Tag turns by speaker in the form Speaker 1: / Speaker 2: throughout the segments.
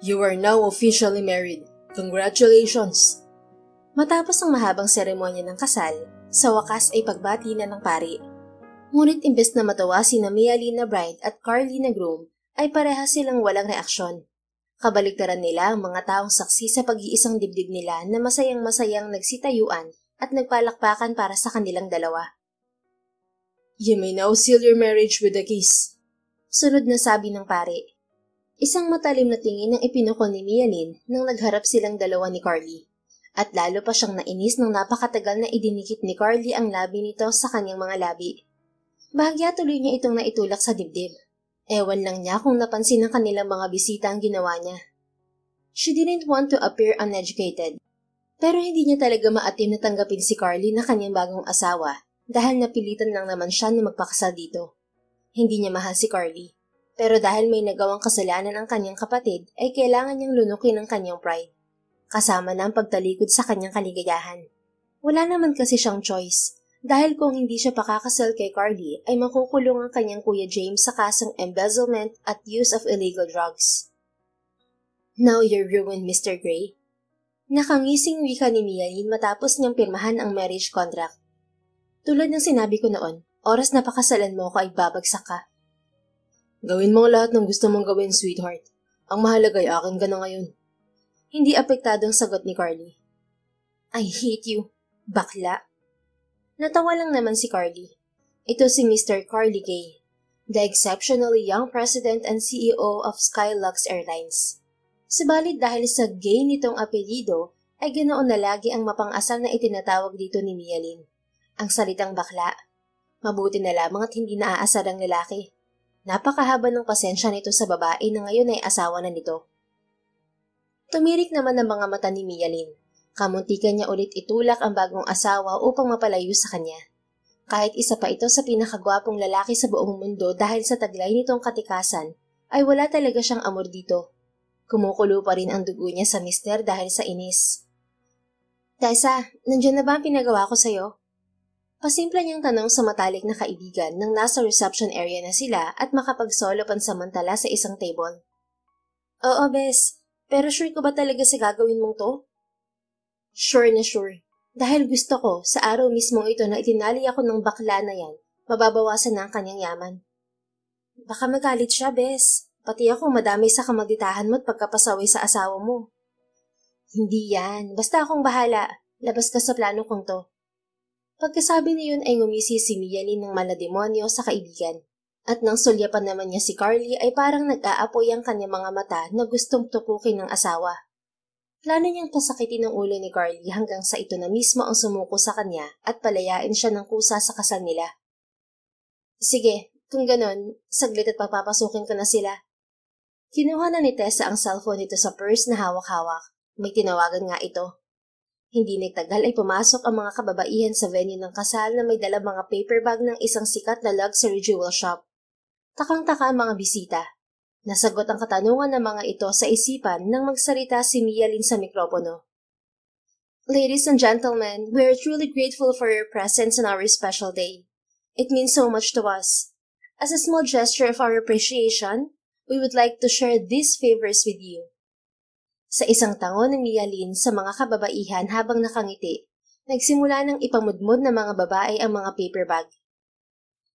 Speaker 1: You are now officially married. Congratulations! Matapos ang mahabang seremonya ng kasal, sa wakas ay pagbati na ng pari. Ngunit imbes na matawa sina Mialyn na bride at Carly na groom, ay parehas silang walang reaksyon. Kabaligtaran nila ang mga taong saksi sa pag-iisang dibdib nila na masayang-masayang nagsitayuan at nagpalakpakan para sa kanilang dalawa. You may now seal your marriage with a kiss. Sunod na sabi ng pari. Isang matalim na tingin ang ipinukol ni Mialyn nang nagharap silang dalawa ni Carly. At lalo pa siyang nainis nang napakatagal na idinikit ni Carly ang labi nito sa kanyang mga labi. Bahagya tuloy niya itong naitulak sa dibdib. Ewan lang niya kung napansin ng kanilang mga bisita ang ginawa niya. She didn't want to appear uneducated. Pero hindi niya talaga maatim na tanggapin si Carly na kanyang bagong asawa dahil napilitan lang naman siya na magpakasal dito. Hindi niya mahal si Carly. Pero dahil may nagawang kasalanan ang kanyang kapatid ay kailangan niyang lunukin ang kanyang pride. Kasama na ang pagtalikod sa kanyang kaligayahan. Wala naman kasi siyang choice. Dahil kung hindi siya pakakasal kay Carly ay makukulong ang kanyang kuya James sa kasong embezzlement at use of illegal drugs. Now you're ruined, Mr. Gray. Nakangising wika ni Mialyn matapos niyang pirmahan ang marriage contract. Tulad ng sinabi ko noon, oras na pakasalan mo ko ay babagsak ka. Gawin mo lahat ng gusto mong gawin, sweetheart. Ang mahalaga ay akin ka na ngayon. Hindi apektado ang sagot ni Carly. I hate you, bakla. Natawa lang naman si Carly. Ito si Mr. Carly Gay, the exceptionally young president and CEO of Skylux Airlines. Subalit dahil sa gay nitong apelyido, ay ganoon na lagi ang mapang-asal na itinatawag dito ni Mialyn. Ang salitang bakla. Mabuti na lamang at hindi naaasar ang lalaki. Napakahaba ng pasensya nito sa babae na ngayon ay asawa na nito. Tumirik naman ang mga mata ni Mialyn. Kamuntikan niya ulit itulak ang bagong asawa upang mapalayo sa kanya. Kahit isa pa ito sa pinakagwapong lalaki sa buong mundo dahil sa taglay nitong katikasan, ay wala talaga siyang amor dito. Kumukulo pa rin ang dugo niya sa mister dahil sa inis. Tessa, nandiyan na ba ang pinagawa ko sa'yo? Pasimpla niyang tanong sa matalik na kaibigan nang nasa reception area na sila at makapagsolo pansamantala sa isang table. Oo, bes. Pero sure ko ba talaga sa gagawin mong to? Sure na sure. Dahil gusto ko, sa araw mismo ito na itinali ako ng bakla na yan, mababawasan na ang kanyang yaman. Baka magalit siya, bes. Pati ako madamay sa kamagditahan mo at pagkapasaway sa asawa mo. Hindi yan. Basta akong bahala. Labas ka sa plano kong to. Pagkasabi na yun ay ngumisi si Mialyn ng malademonyo sa kaibigan. At nang sulyapan naman niya si Carly ay parang nag-aapoy ang kanyang mga mata na gustong tukukin ng asawa. Plano niyang pasakitin ang ulo ni Carly hanggang sa ito na mismo ang sumuko sa kanya at palayain siya ng kusa sa kasal nila. Sige, kung ganon, saglit at papapasukin ko na sila. Kinuha na ni Tessa ang cellphone nito sa purse na hawak-hawak. May tinawagan nga ito. Hindi nagtagal ay pumasok ang mga kababaihan sa venue ng kasal na may dala mga paper bag ng isang sikat na luxury jewel shop. Takang-taka ang mga bisita. Nasagot ang katanungan ng mga ito sa isipan nang magsalita si Mialyn sa mikropono. Ladies and gentlemen, we are truly grateful for your presence on our special day. It means so much to us. As a small gesture of our appreciation, we would like to share these favors with you. Sa isang tango ni Mialyn sa mga kababaihan habang nakangiti, nagsimula ng ipamudmod ng mga babae ang mga paper bag.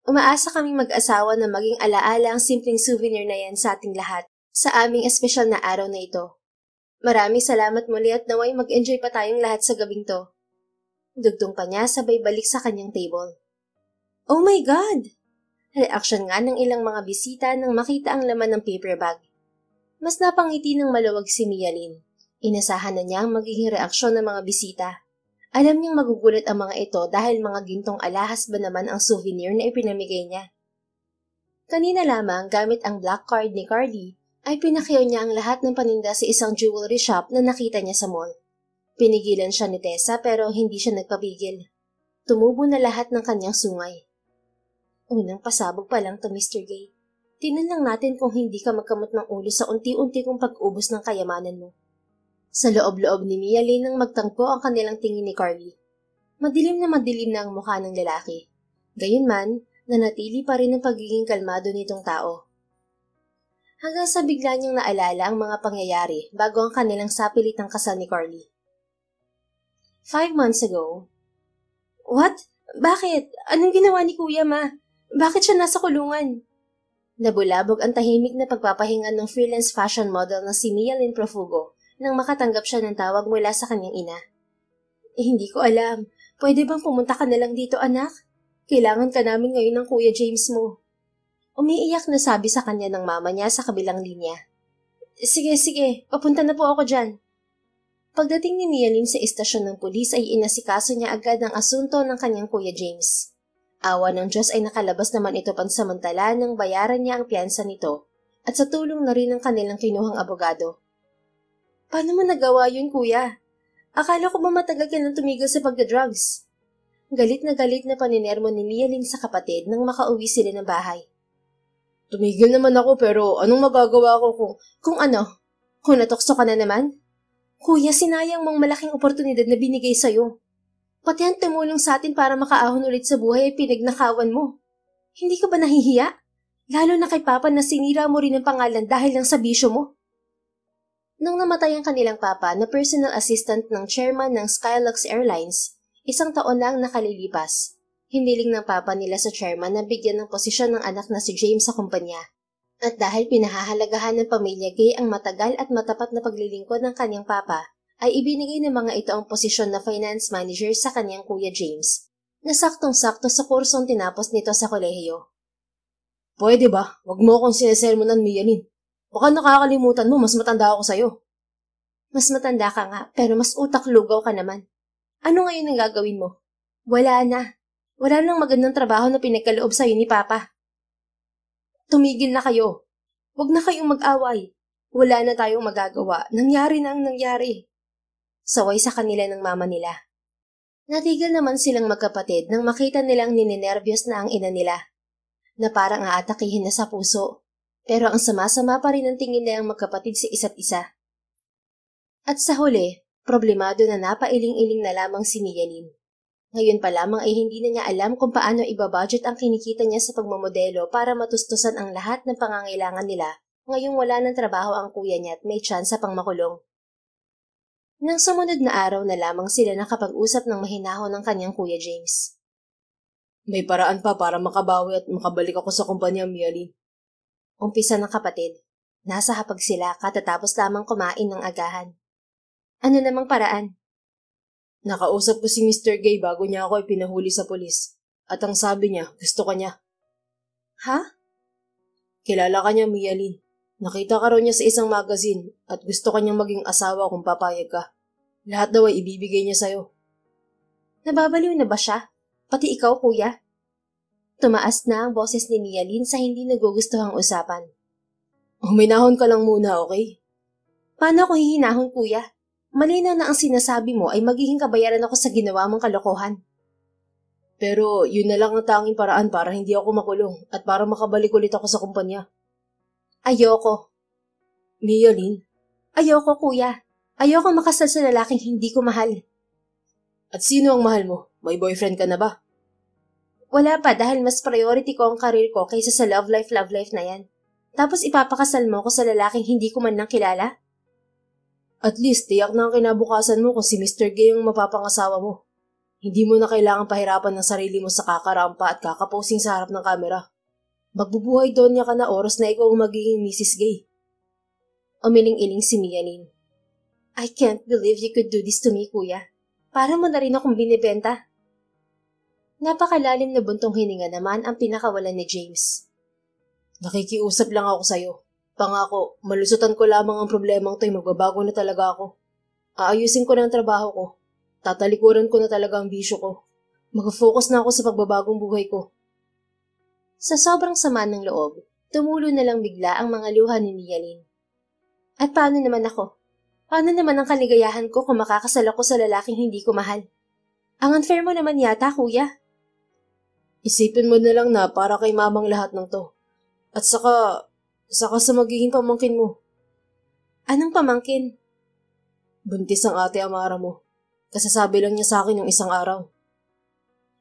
Speaker 1: Umaasa kaming mag-asawa na maging alaala ang simpleng souvenir na yan sa ating lahat sa aming espesyal na araw na ito. Maraming salamat muli at naway mag-enjoy pa tayong lahat sa gabing to. Dugtong pa niya sabay balik sa kanyang table. Oh my God! Reaksyon nga ng ilang mga bisita nang makita ang laman ng paper bag. Mas napangiti ng maluwag si Mialyn. Inasahan na niya ang magiging reaksyon ng mga bisita. Alam niyang magugulat ang mga ito dahil mga gintong alahas ba naman ang souvenir na ipinamigay niya. Kanina lamang gamit ang black card ni Carly ay pinakyaw niya ang lahat ng paninda sa isang jewelry shop na nakita niya sa mall. Pinigilan siya ni Tessa pero hindi siya nagpapigil. Tumubo na lahat ng kanyang sungay. Unang pasabog pa lang to, Mr. Gay. Tinan lang natin kung hindi ka magkamot ng ulo sa unti-unti kong pag-ubos ng kayamanan mo. Sa loob-loob ni Mialyn nang magtangpo ang kanilang tingin ni Carly. Madilim na ang mukha ng lalaki. Gayunman, nanatili pa rin ang pagiging kalmado nitong tao. hanggang sa bigla niyang naalala ang mga pangyayari bago ang kanilang sapilitang kasal ni Carly. 5 months ago. What? Bakit? Anong ginawa ni Kuya, Ma? Bakit siya nasa kulungan? Nabulabog ang tahimik na pagpapahinga ng freelance fashion model na si Mia Lynn Profugo nang makatanggap siya ng tawag mula sa kanyang ina. Hindi ko alam. Pwede bang pumunta ka na lang dito, anak? Kailangan ka namin ngayon ng Kuya James mo. Umiiyak na sabi sa kanya ng mama niya sa kabilang linya. Sige, papunta na po ako dyan. Pagdating ni Mia Lynn sa istasyon ng pulis ay inasikaso niya agad ang asunto ng kanyang Kuya James. Awa ng Diyos ay nakalabas naman ito pansamantala nang bayaran niya ang piyansa nito at sa tulong na rin ng kanilang kinuhang abogado. Paano mo nagawa yun, Kuya? Akala ko ba matagal ka nang tumigil sa pagda-drugs? Galit na paninermo ni Mia Lynn sa kapatid nang makauwi sila ng bahay. Tumigil naman ako pero anong magagawa ko kung natokso ka na naman? Kuya, sinayang mong malaking oportunidad na binigay sa'yo. Pati ang tumulong sa atin para makaahon ulit sa buhay ay pinagnakawan mo. Hindi ka ba nahihiya? Lalo na kay Papa na sinira mo rin ang pangalan dahil lang sa bisyo mo. Nung namatay ang kanilang papa na personal assistant ng chairman ng Skylux Airlines, 1 taon na ang nakalilipas. Hiniling ng papa nila sa chairman na bigyan ng posisyon ng anak na si James sa kumpanya. At dahil pinahahalagahan ng pamilya Gay ang matagal at matapat na paglilingkod ng kanyang papa, ay ibinigay ng mga ito ang posisyon na finance manager sa kanyang Kuya James, na saktong-sakto sa kursong tinapos nito sa kolehiyo. Pwede ba? Huwag mo akong sinesermonan, Mia Lynn. Baka nakakalimutan mo, mas matanda ako sa'yo. Mas matanda ka nga, pero mas utak-lugaw ka naman. Ano ngayon ang gagawin mo? Wala na. Wala nang magandang trabaho na pinagkaloob sa'yo ni Papa. Tumigil na kayo. Huwag na kayong mag-away. Wala na tayong magagawa. Nangyari na ang nangyari. Saway sa kanila ng mama nila. Natigil naman silang magkapatid nang makita nilang ninenervyos na ang ina nila, na parang aatakihin na sa puso. Pero ang sama-sama pa rin ang tingin nilang magkapatid sa isa't isa. At sa huli, problemado na napailing-iling na lamang si Mia Lynn. Ngayon pa lamang ay hindi na niya alam kung paano ibabudget ang kinikita niya sa pagmamodelo para matustusan ang lahat ng pangangailangan nila ngayong wala ng trabaho ang kuya niya at may tsansa pang makulong. Nang sumunod na araw na lamang sila nakapag-usap ng mahinahon ng kanyang Kuya James. May paraan pa para makabawi at makabalik ako sa kumpanya, Mia Lynn. Umpisa ng kapatid. Nasa hapag sila katatapos lamang kumain ng agahan. Ano namang paraan? Nakausap ko si Mr. Gay bago niya ako ipinahuli sa pulis. At ang sabi niya, gusto ka niya. Ha? Kilala ka niya, Mia Lynn. Nakita ka raw niya sa isang magazine at gusto ka niyang maging asawa kung papayag ka. Lahat daw ay ibibigay niya sa'yo. Nababaliw na ba siya? Pati ikaw, kuya? Tumaas na ang boses ni Mia Lynn sa hindi nagugustuhang usapan. Huminahon ka lang muna, okay? Paano ako hihinahon, kuya? Malinaw na ang sinasabi mo ay magiging kabayaran ako sa ginawa mong kalokohan. Pero yun na lang ang tanging paraan para hindi ako makulong at para makabalik ulit ako sa kumpanya. Ayoko. Mia Lynn? Ayoko, kuya. Ayoko makasal sa lalaking hindi ko mahal. At sino ang mahal mo? May boyfriend ka na ba? Wala pa dahil mas priority ko ang karir ko kaysa sa love life na yan. Tapos ipapakasal mo ko sa lalaking hindi ko man nang kilala? At least, tiyak na ang kinabukasan mo kung si Mr. Gay ang mapapangasawa mo. Hindi mo na kailangang pahirapan ng sarili mo sa kakarampa at kakaposing sa harap ng kamera. Magbubuhay doon niya ka na oras na ikaw ang magiging Mrs. Gay. Umiling-iling si Mia Lynn. I can't believe you could do this to me, kuya. Para mo na rin akong binibenta. Napakalalim na buntong hininga naman ang pinakawalan ni James. Nakikiusap lang ako sa'yo. Pangako, malusutan ko lamang ang problemang to'y magbabago na talaga ako. Aayusin ko na ang trabaho ko. Tatalikuran ko na talaga ang bisyo ko. Mag-focus na ako sa pagbabagong buhay ko. Sa sobrang sama ng loob, tumulo na lang bigla ang mga luha ni Mia Lynn. At paano naman ako? Paano naman ang kaligayahan ko kung makakasal ako sa lalaking hindi ko mahal? Ang unfair mo naman yata, kuya. Isipin mo na lang na para kay mamang lahat ng to. At saka sa magiging pamangkin mo. Anong pamangkin? Buntis ang ate Amara mo. Kasasabi lang niya sa akin yung isang araw.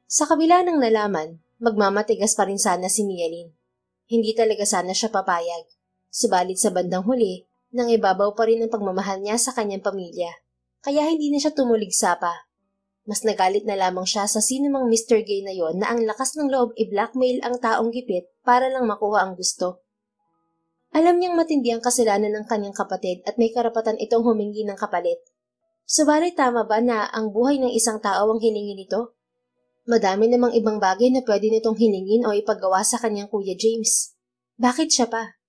Speaker 1: Sa kabila ng nalaman, magmamatigas pa rin sana si Mia Lynn. Hindi talaga sana siya papayag. Subalit sa bandang huli, nang ibabaw pa rin ang pagmamahal niya sa kanyang pamilya. Kaya hindi na siya tumuligsa pa. Mas nagalit na lamang siya sa sinumang Mr. Gay na yon na ang lakas ng loob i-blackmail ang taong gipit para lang makuha ang gusto. Alam niyang matindi ang kasalanan ng kanyang kapatid at may karapatan itong humingi ng kapalit. Subalit tama ba na ang buhay ng isang tao ang hilingin nito? Madami namang ibang bagay na pwede nitong hilingin o ipagawa sa kanyang Kuya James. Bakit siya pa?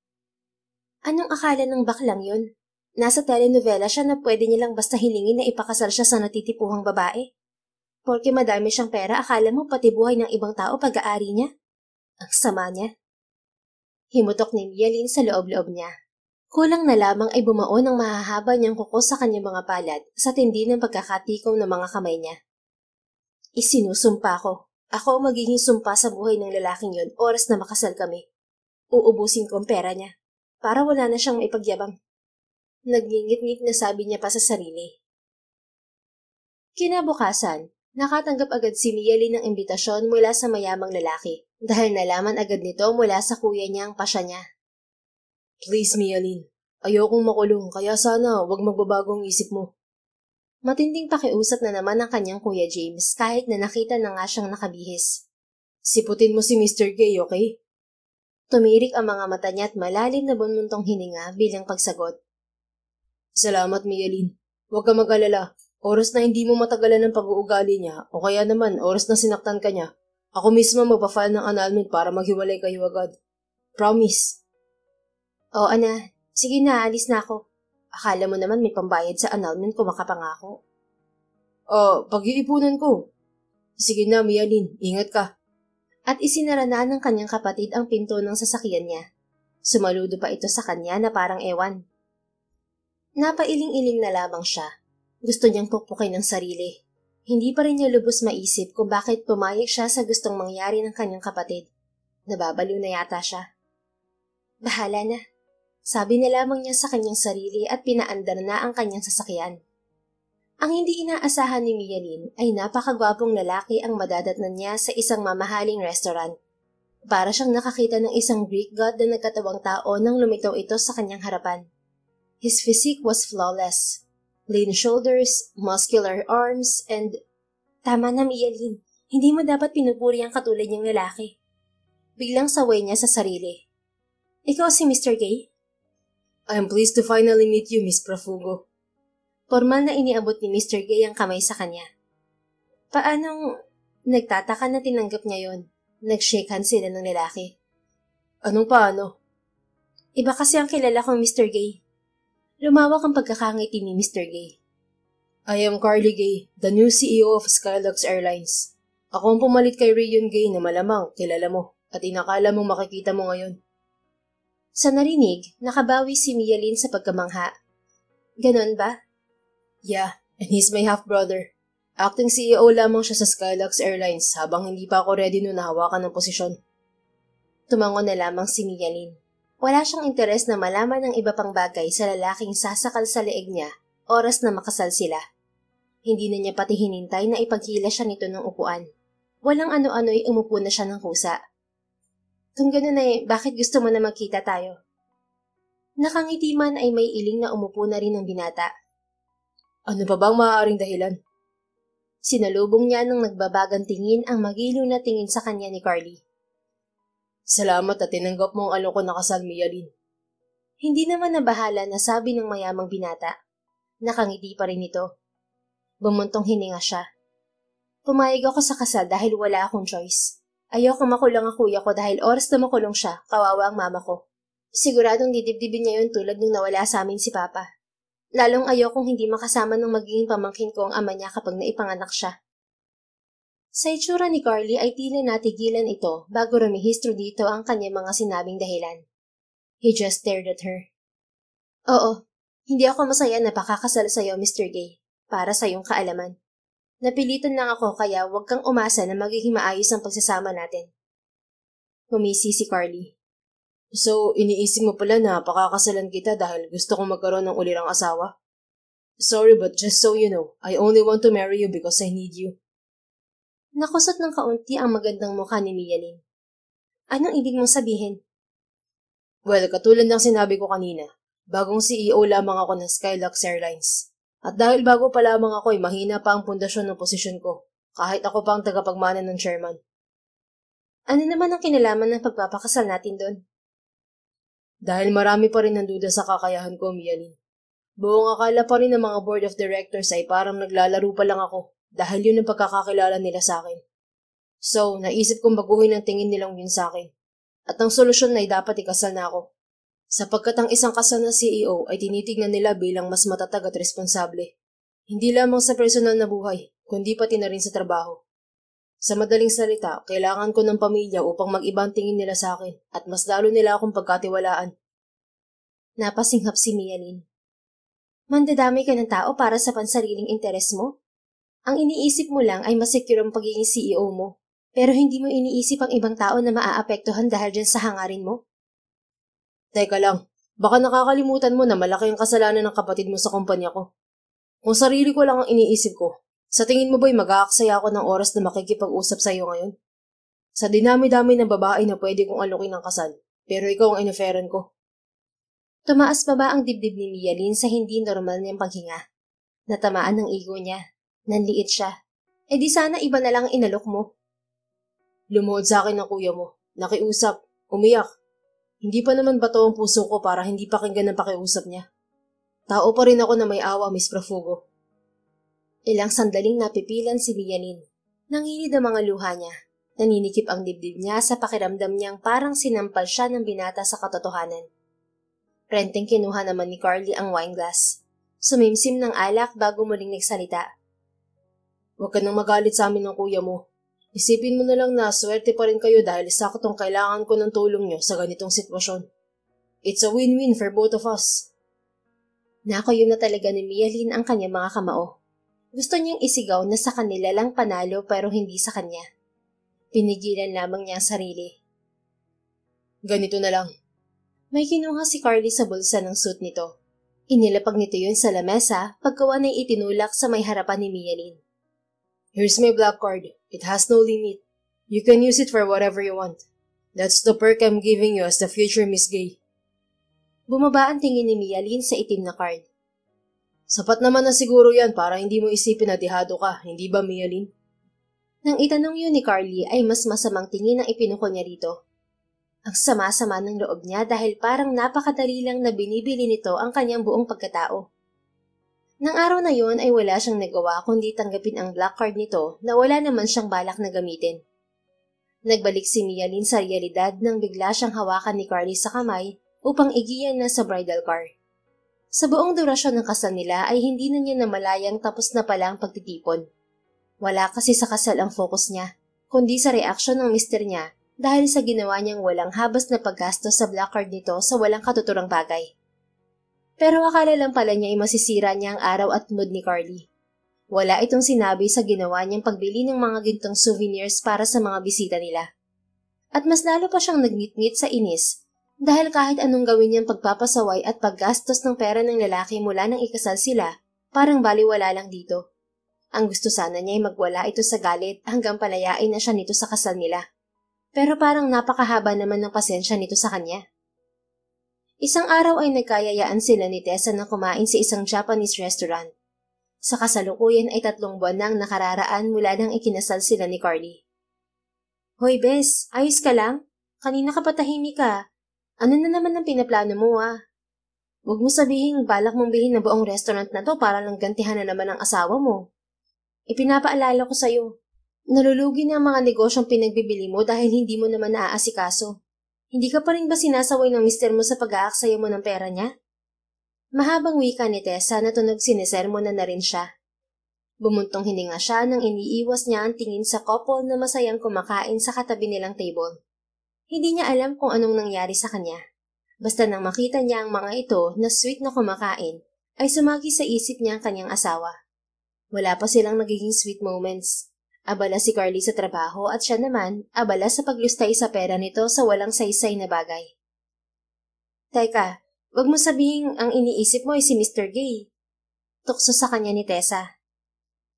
Speaker 1: Anong akala ng baklang yun? Nasa telenovela siya na pwede nilang basta hilingin na ipakasal siya sa natitipuhang babae? Porke madami siyang pera, akala mo pati buhay ng ibang tao pag-aari niya? Ang sama niya. Himutok ni Mialyn sa loob-loob niya. Kulang na lamang ay bumao ng mahahaba niyang kuko sa kanyang mga palad sa tindi ng pagkakatikaw ng mga kamay niya. Isinusumpa ko. Ako ang magiging sumpa sa buhay ng lalaking yun oras na makasal kami. Uubusin ko ang pera niya para wala na siyang maipagyabang. Nagngingit-ngit na sabi niya pa sa sarili. Kinabukasan, nakatanggap agad si Mialyn ng imbitasyon mula sa mayamang lalaki dahil nalaman agad nito mula sa kuya niya ang pasya niya. Please, Mialyn. Ayokong makulong kaya sana wag magbabagong isip mo. Matinding pakiusap na naman ng kanyang Kuya James kahit na nakita na nga siyang nakabihis. Siputin mo si Mr. Gay, okay? Tumirik ang mga mata niya at malalim na bumuntong hininga bilang pagsagot. Salamat, Mialyn. Huwag ka mag-alala. Oras na hindi mo matagalan ng pag-uugali niya o kaya naman oras na sinaktan ka niya, ako mismo magpa-file ng annulment para maghiwalay kayo agad. Promise. Oo, Ana. Sige na, alis na ako. Akala mo naman may pambayad sa annulment kung makapangako. Pag-iipunan ko. Sige na, Mialyn. Ingat ka. At isinara na ng kanyang kapatid ang pinto ng sasakyan niya. Sumaludo pa ito sa kanya na parang ewan. Napailing-iling na lamang siya. Gusto niyang pukpukin ng sarili. Hindi pa rin niya lubos maisip kung bakit pumayag siya sa gustong mangyari ng kanyang kapatid. Nababaliw na yata siya. Bahala na. Sabi na lamang niya sa kanyang sarili at pinaandar na ang kanyang sasakyan. Ang hindi inaasahan ni Mialyn ay napakagwapong lalaki ang madadatnan niya sa isang mamahaling restaurant. Para siyang nakakita ng isang Greek god na nagkatawang tao nang lumitaw ito sa kanyang harapan. His physique was flawless. Lean shoulders, muscular arms, and... Tama na, Mialyn. Hindi mo dapat pinupuri ang katulad niyang lalaki. Biglang saway niya sa sarili. Ikaw si Mr. Gay? I am pleased to finally meet you, Miss Profugo. Formal na iniabot ni Mr. Gay ang kamay sa kanya. Paanong... Nagtataka na tinanggap niya yon. Nag-shake hands sila ng lalaki. Anong paano? Iba kasi ang kilala kong Mr. Gay. Lumawak ang pagkakangiti ni Mr. Gay. I am Carly Gay, the new CEO of Skylux Airlines. Ako ang pumalit kay Rayon Gay na malamang kilala mo at inakala mong makikita mo ngayon. Sa narinig, nakabawi si Mialyn sa pagkamangha. Ganon ba? Yeah, and he's my half-brother. Acting CEO lamang siya sa Skylux Airlines habang hindi pa ako ready noon na hawakan ng posisyon. Tumango na lamang si Mialyn. Wala siyang interes na malaman ng iba pang bagay sa lalaking sasakal sa leeg niya oras na makasal sila. Hindi na niya pati hinintay na ipaghila siya nito ng upuan. Walang ano-ano'y umupo na siya ng kusa. Kung gano'n ay, bakit gusto mo na magkita tayo? Nakangiti man ay may iling na umupo na rin ng binata. Ano pa bang maaaring dahilan? Sinalubong niya nang nagbabagang tingin ang magiliw na tingin sa kanya ni Carly. Salamat at tinanggap mo ang alok ko na kasal, Mialyn. Hindi naman nabahala na sabi ng mayamang binata. Nakangiti pa rin ito. Bumuntong hininga siya. Pumayag ako sa kasal dahil wala akong choice. Ayoko makulong ang kuya ko dahil oras na makulong siya, kawawa ang mama ko. Siguradong didibdibin niya yun tulad nung nawala sa amin si Papa. Lalong ayokong hindi makasama ng magiging pamangkin ko ang ama niya kapag naipanganak siya. Sa itsura ni Carly ay tila natigilan ito bago rumihistro dito ang kanyang mga sinabing dahilan. He just stared at her. Oo, hindi ako masaya na pakakasal sa'yo, Mr. Gay, para sa iyong kaalaman. Napilitan lang ako kaya huwag kang umasa na magiging maayos ang pagsasama natin. Humisi si Carly. So, iniisip mo pala na pakakasalan kita dahil gusto kong magkaroon ng ulirang asawa? Sorry but just so you know, I only want to marry you because I need you. Nakusot ng kaunti ang magandang mukha ni Mialyn. Anong ibig mong sabihin? Well, katulad ng sinabi ko kanina, bagong CEO lamang ako ng Skylux Airlines. At dahil bago pa lamang ako ay mahina pa ang pundasyon ng posisyon ko, kahit ako pa ang tagapagmana ng chairman. Ano naman ang kinalaman ng pagpapakasal natin doon? Dahil marami pa rin ang duda sa kakayahan ko, Mialyn. Buong akala pa rin ng mga board of directors ay parang naglalaro pa lang ako dahil yun ang pagkakakilala nila sa akin. So, naisip kong baguhin ang tingin nilang yun sa akin. At ang solusyon ay dapat ikasal na ako. Sapagkat ang isang kasal na CEO ay tinitignan nila bilang mas matatag at responsable. Hindi lamang sa personal na buhay, kundi pati na rin sa trabaho. Sa madaling salita, kailangan ko ng pamilya upang mag-ibang tingin nila sa akin at mas lalo nila akong pagkatiwalaan. Napasinghap si Mialyn. Mandadamay ka ng tao para sa pansariling interes mo? Ang iniisip mo lang ay masecure ang pagiging CEO mo, pero hindi mo iniisip ang ibang tao na maaapektuhan dahil dyan sa hangarin mo? Teka lang, baka nakakalimutan mo na malaki ang kasalanan ng kapatid mo sa kumpanya ko. Kung sarili ko lang ang iniisip ko, sa tingin mo ba'y mag-aaksaya ako ng oras na makikipag-usap sa iyo ngayon? Sa dinami-dami ng babae na pwede kong alukin ng kasal, pero ikaw ang inoferan ko. Tumaas pa ba ang dibdib ni Mialyn sa hindi normal niyang paghinga? Natamaan ng ego niya. Nanliit siya. E di sana iba na lang ang inalok mo. Lumuhod sa akin ng kuya mo. Nakiusap. Umiyak. Hindi pa naman bato ang puso ko para hindi pakinggan ang pakiusap niya. Tao pa rin ako na may awa, Miss Profugo. Ilang sandaling napipilan si Mialyn. Nangilid ang mga luha niya. Naninikip ang dibdib niya sa pakiramdam niyang parang sinampal siya ng binata sa katotohanan. Renteng kinuha naman ni Carly ang wine glass. Sumimsim ng alak bago muling nagsalita. Huwag ka nang magalit sa amin ng kuya mo. Isipin mo na lang na swerte pa rin kayo dahil saktong kailangan ko ng tulong nyo sa ganitong sitwasyon. It's a win-win for both of us. Nakuyo na talaga ni Mialyn ang kanyang mga kamao. Gusto niyang isigaw na sa kanila lang panalo pero hindi sa kanya. Pinigilan lamang niya ang sarili. Ganito na lang. May kinuha si Carly sa bulsa ng suit nito. Inilapag nito yun sa lamesa pagkawa na itinulak sa may harapan ni Mialyn. Here's my black card. It has no limit. You can use it for whatever you want. That's the perk I'm giving you as the future Miss Gay. Bumaba ang tingin ni Mialyn sa itim na card. Sapat naman na siguro yan para hindi mo isipin na dehado ka, hindi ba Mialyn? Nang itanong yun ni Carly ay mas masamang tingin ang ipinukol niya rito. Ang sama-sama ng loob niya dahil parang napakadali lang na binibili nito ang kanyang buong pagkatao. Nang araw na yon ay wala siyang nagawa kundi tanggapin ang black card nito na wala naman siyang balak na gamitin. Nagbalik si Mialyn sa realidad nang bigla siyang hawakan ni Carly sa kamay upang igiyan na sa bridal car. Sa buong durasyon ng kasal nila ay hindi na niya namalayang tapos na pala ang pagtitipon. Wala kasi sa kasal ang focus niya, kundi sa reaksyon ng mister niya dahil sa ginawa niyang walang habas na paggastos sa black card nito sa walang katuturang bagay. Pero akala lang pala niya ay masisira niya ang araw at mood ni Carly. Wala itong sinabi sa ginawa niyang pagbili ng mga gintong souvenirs para sa mga bisita nila. At mas lalo pa siyang nagngit-ngit sa inis dahil kahit anong gawin niyang pagpapasaway at paggastos ng pera ng lalaki mula nang ikasal sila, parang baliwala lang dito. Ang gusto sana niya ay magwala ito sa galit hanggang palayain na siya nito sa kasal nila. Pero parang napakahaba naman ng pasensya nito sa kanya. Isang araw ay nagkayayaan sila ni Tessa na kumain sa isang Japanese restaurant. Sa kasalukuyan ay 3 buwan nang nakararaan mula nang ikinasal sila ni Carly. Hoy Bes, ayos ka lang? Kanina ka patahimik ka. Ano na naman ang pinaplano mo Huwag mo sabihin balak mong bihin na buong restaurant na to para lang gantihan na naman ang asawa mo. Ipinapaalala ko sa'yo. Nalulugi na ang mga negosyong pinagbibili mo dahil hindi mo naman naaasikaso. Hindi ka pa rin ba sinasaway ng mister mo sa pag-aaksaya mo ng pera niya? Mahabang wika ni Tessa na tunog sinisermonan na rin siya. Bumuntong hininga siya nang iniiwas niya ang tingin sa couple na masayang kumakain sa katabi nilang table. Hindi niya alam kung anong nangyari sa kanya. Basta nang makita niya ang mga ito na sweet na kumakain, ay sumagi sa isip niya ang kanyang asawa. Wala pa silang nagiging sweet moments. Abala si Carly sa trabaho at siya naman abala sa paglustay sa pera nito sa walang saysay na bagay. Teka, wag mo sabihin ang iniisip mo ay si Mr. Gay. Tukso sa kanya ni Tessa.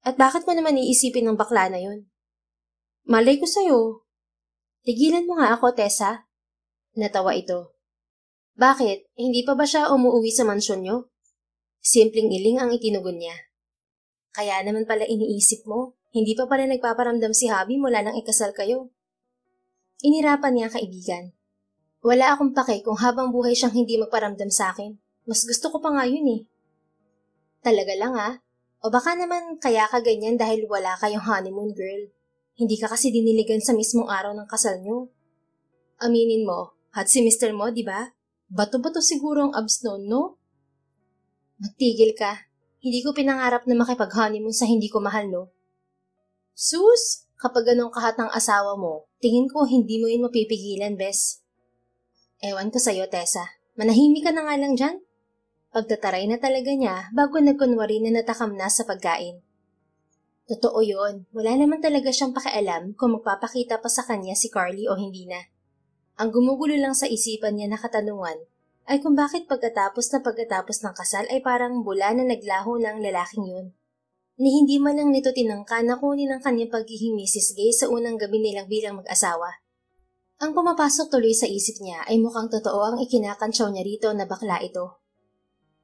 Speaker 1: At bakit mo naman iisipin ng bakla na yun? Malay ko sa'yo. Tigilan mo nga ako, Tessa. Natawa ito. Bakit? Hindi pa ba siya umuwi sa mansyon niyo? Simpleng iling ang itinugon niya. Kaya naman pala iniisip mo, hindi pa pala nagpaparamdam si Javi mula nang ikasal kayo. Inirapan niya kaibigan. Wala akong pake kung habang buhay siyang hindi magparamdam sa akin. Mas gusto ko pa nga yun eh. Talaga lang ah. O baka naman kaya ka ganyan dahil wala kayong honeymoon girl. Hindi ka kasi diniligan sa mismong araw ng kasal niyo. Aminin mo, hot si Mr. mo, di ba? Bato-bato siguro ang abs noon, no? Magtigil ka. Hindi ko pinangarap na makipag-honeymoon sa hindi ko mahal, no? Sus! Kapag ganong kahat ng asawa mo, tingin ko hindi mo yun mapipigilan, bes. Ewan ko sa'yo, Tessa. Manahimik ka na nga lang dyan. Pagtataray na talaga niya bago nagkunwari na natakam na sa pagkain. Totoo yun. Wala naman talaga siyang pakialam kung magpapakita pa sa kanya si Carly o hindi na. Ang gumugulo lang sa isipan niya na katanungan ay kung bakit pagkatapos ng kasal ay parang bula na naglaho ng lalaking yun. Ni hindi man lang nito tinangka na kunin ang kanyang pagiging Mrs. Gay sa unang gabi nilang bilang mag-asawa. Ang pumapasok tuloy sa isip niya ay mukhang totoo ang ikinakantsaw niya rito na bakla ito.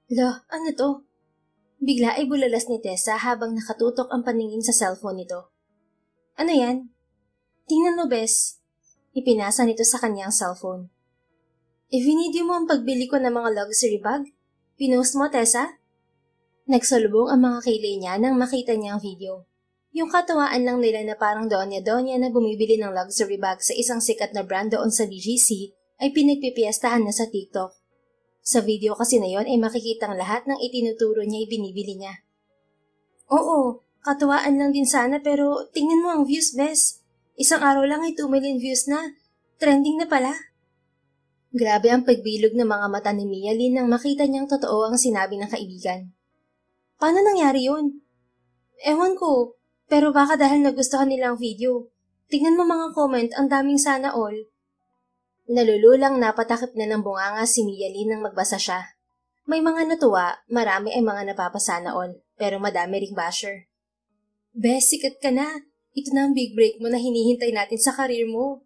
Speaker 1: Lah, ano to? Bigla ay bulalas ni Tessa habang nakatutok ang paningin sa cellphone nito. Ano yan? Tingnan mo, bes. Ipinasa nito sa kanyang cellphone. I-video mo ang pagbili ko ng mga luxury bag? Pinost mo, Tessa? Nagsalubong ang mga kilay niya nang makita niya ang video. Yung katuwaan lang nila na parang donya-donya na bumibili ng luxury bag sa isang sikat na brand doon sa BGC ay pinagpipiestahan na sa TikTok. Sa video kasi na yon ay makikitang lahat ng itinuturo niya ay binibili niya. Oo, katuwaan lang din sana pero tingnan mo ang views, bes. Isang araw lang ay 2 million views na. Trending na pala. Grabe ang pagbilog ng mga mata ni Mia Lynn nang makita niyang totoo ang sinabi ng kaibigan. Paano nangyari yun? Ewan ko, pero baka dahil nagustuhan nila ang video. Tingnan mo mga comment, ang daming sana all. Nalululang napatakip na ng bunganga si Mia Lynn nang magbasa siya. May mga natuwa, marami ay mga napapasana all, pero madami ring basher. Bes, sikat ka na. Ito na ang big break mo na hinihintay natin sa karir mo.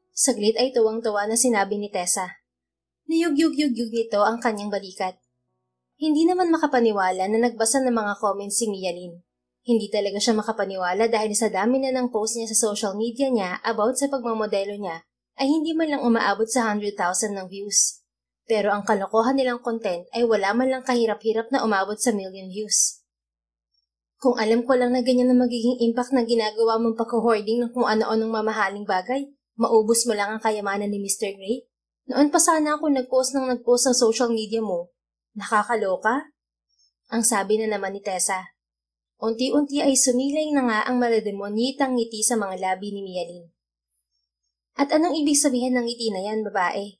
Speaker 1: Saglit ay tuwang-tuwa na sinabi ni Tessa. Niyug-yug-yug-yug nito ang kanyang balikat. Hindi naman makapaniwala na nagbasa ng mga comments si Mia Lynn. Hindi talaga siya makapaniwala dahil sa dami na ng post niya sa social media niya about sa pagmamodelo niya ay hindi man lang umaabot sa 100,000 ng views. Pero ang kalokohan nilang content ay wala man lang kahirap-hirap na umabot sa million views. Kung alam ko lang na ganyan na magiging impact ng ginagawa mong pagka-hoarding ng kung ano-anong mamahaling bagay, maubos mo lang ang kayamanan ni Mr. Gray. Noon pa sana ako nag-post sa social media mo. Nakakaloka? Ang sabi na naman ni Tessa. Unti-unti ay sumilay na nga ang malademonyitang ngiti sa mga labi ni Mia Lynn. At anong ibig sabihin ng ngiti na yan, babae?